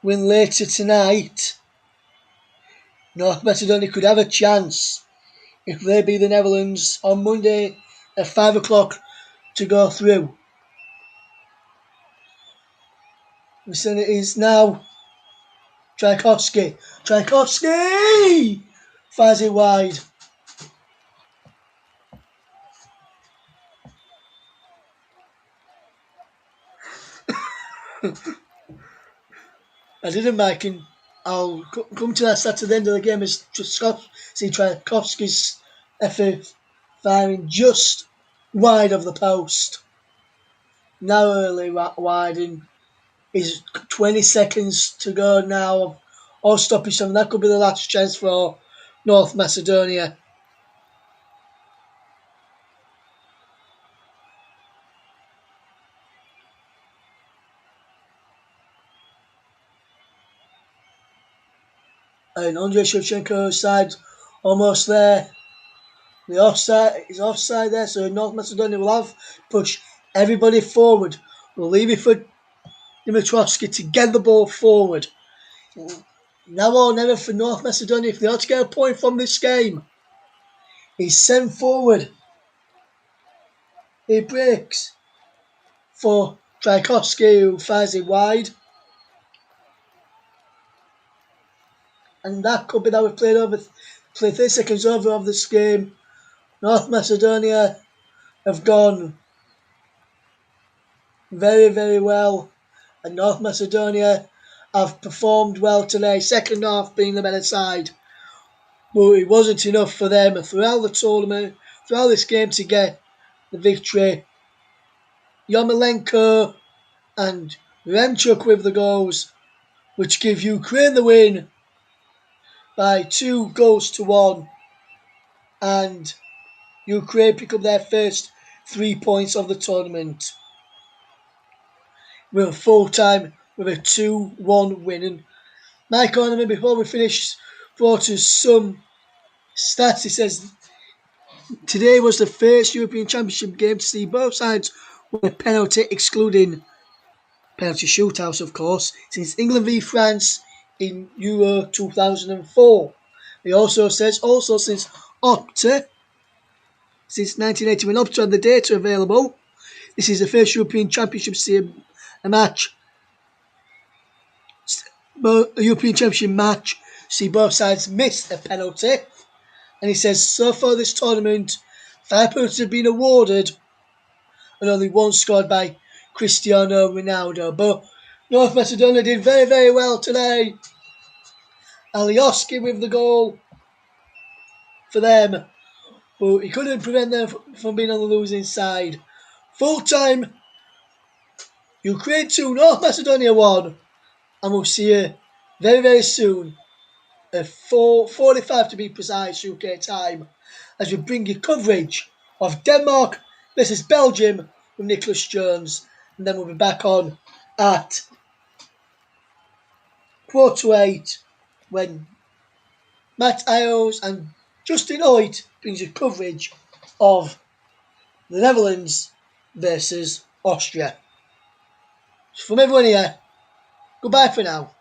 win later tonight, North Macedonia could have a chance if they beat the Netherlands on Monday at 5 o'clock to go through. We said it is now Tchaikovsky fires it wide. I didn't make him. I'll come to that at the end of the game as Tchaikovsky's effort firing just wide of the post. Narrowly wide in is 20 seconds to go now. All stoppage time. That could be the last chance for North Macedonia. And Andrei Shevchenko's side almost there. The offside is offside there, so North Macedonia will have push everybody forward. We'll leave it for Dimitrovsky to get the ball forward. Now or never for North Macedonia if they ought to get a point from this game. He's sent forward. He breaks for Tchaikovsky, who fires it wide. And that could be that we've played 30 seconds over of this game. North Macedonia have gone very, very well. And North Macedonia have performed well today, second half being the better side. But it wasn't enough for them throughout the tournament, throughout this game to get the victory. Yarmolenko and Remchuk with the goals, which give Ukraine the win by 2-1. And Ukraine pick up their first 3 points of the tournament. We're full time with a 2-1 win. And Mike Ornament, before we finish, brought us some stats. He says today was the first European Championship game to see both sides win a penalty, excluding penalty shootouts, of course, since England v France in Euro 2004. He also says, since Opta, since 1980 when Opta had the data available, this is the first European Championship European Championship match see both sides miss a penalty. And he says, so far this tournament, 5 penalties have been awarded and only one scored by Cristiano Ronaldo. But North Macedonia did very, very well today. Alioski with the goal for them, but he couldn't prevent them from being on the losing side. Full time, Ukraine 2, North Macedonia 1. And we'll see you very, very soon at 4:45 to be precise UK time, as we bring you coverage of Denmark versus Belgium with Nicholas Jones, and then we'll be back on at 4:08 when Matt Ios and Justin Hoyt brings you coverage of the Netherlands versus Austria. From everyone here, goodbye for now.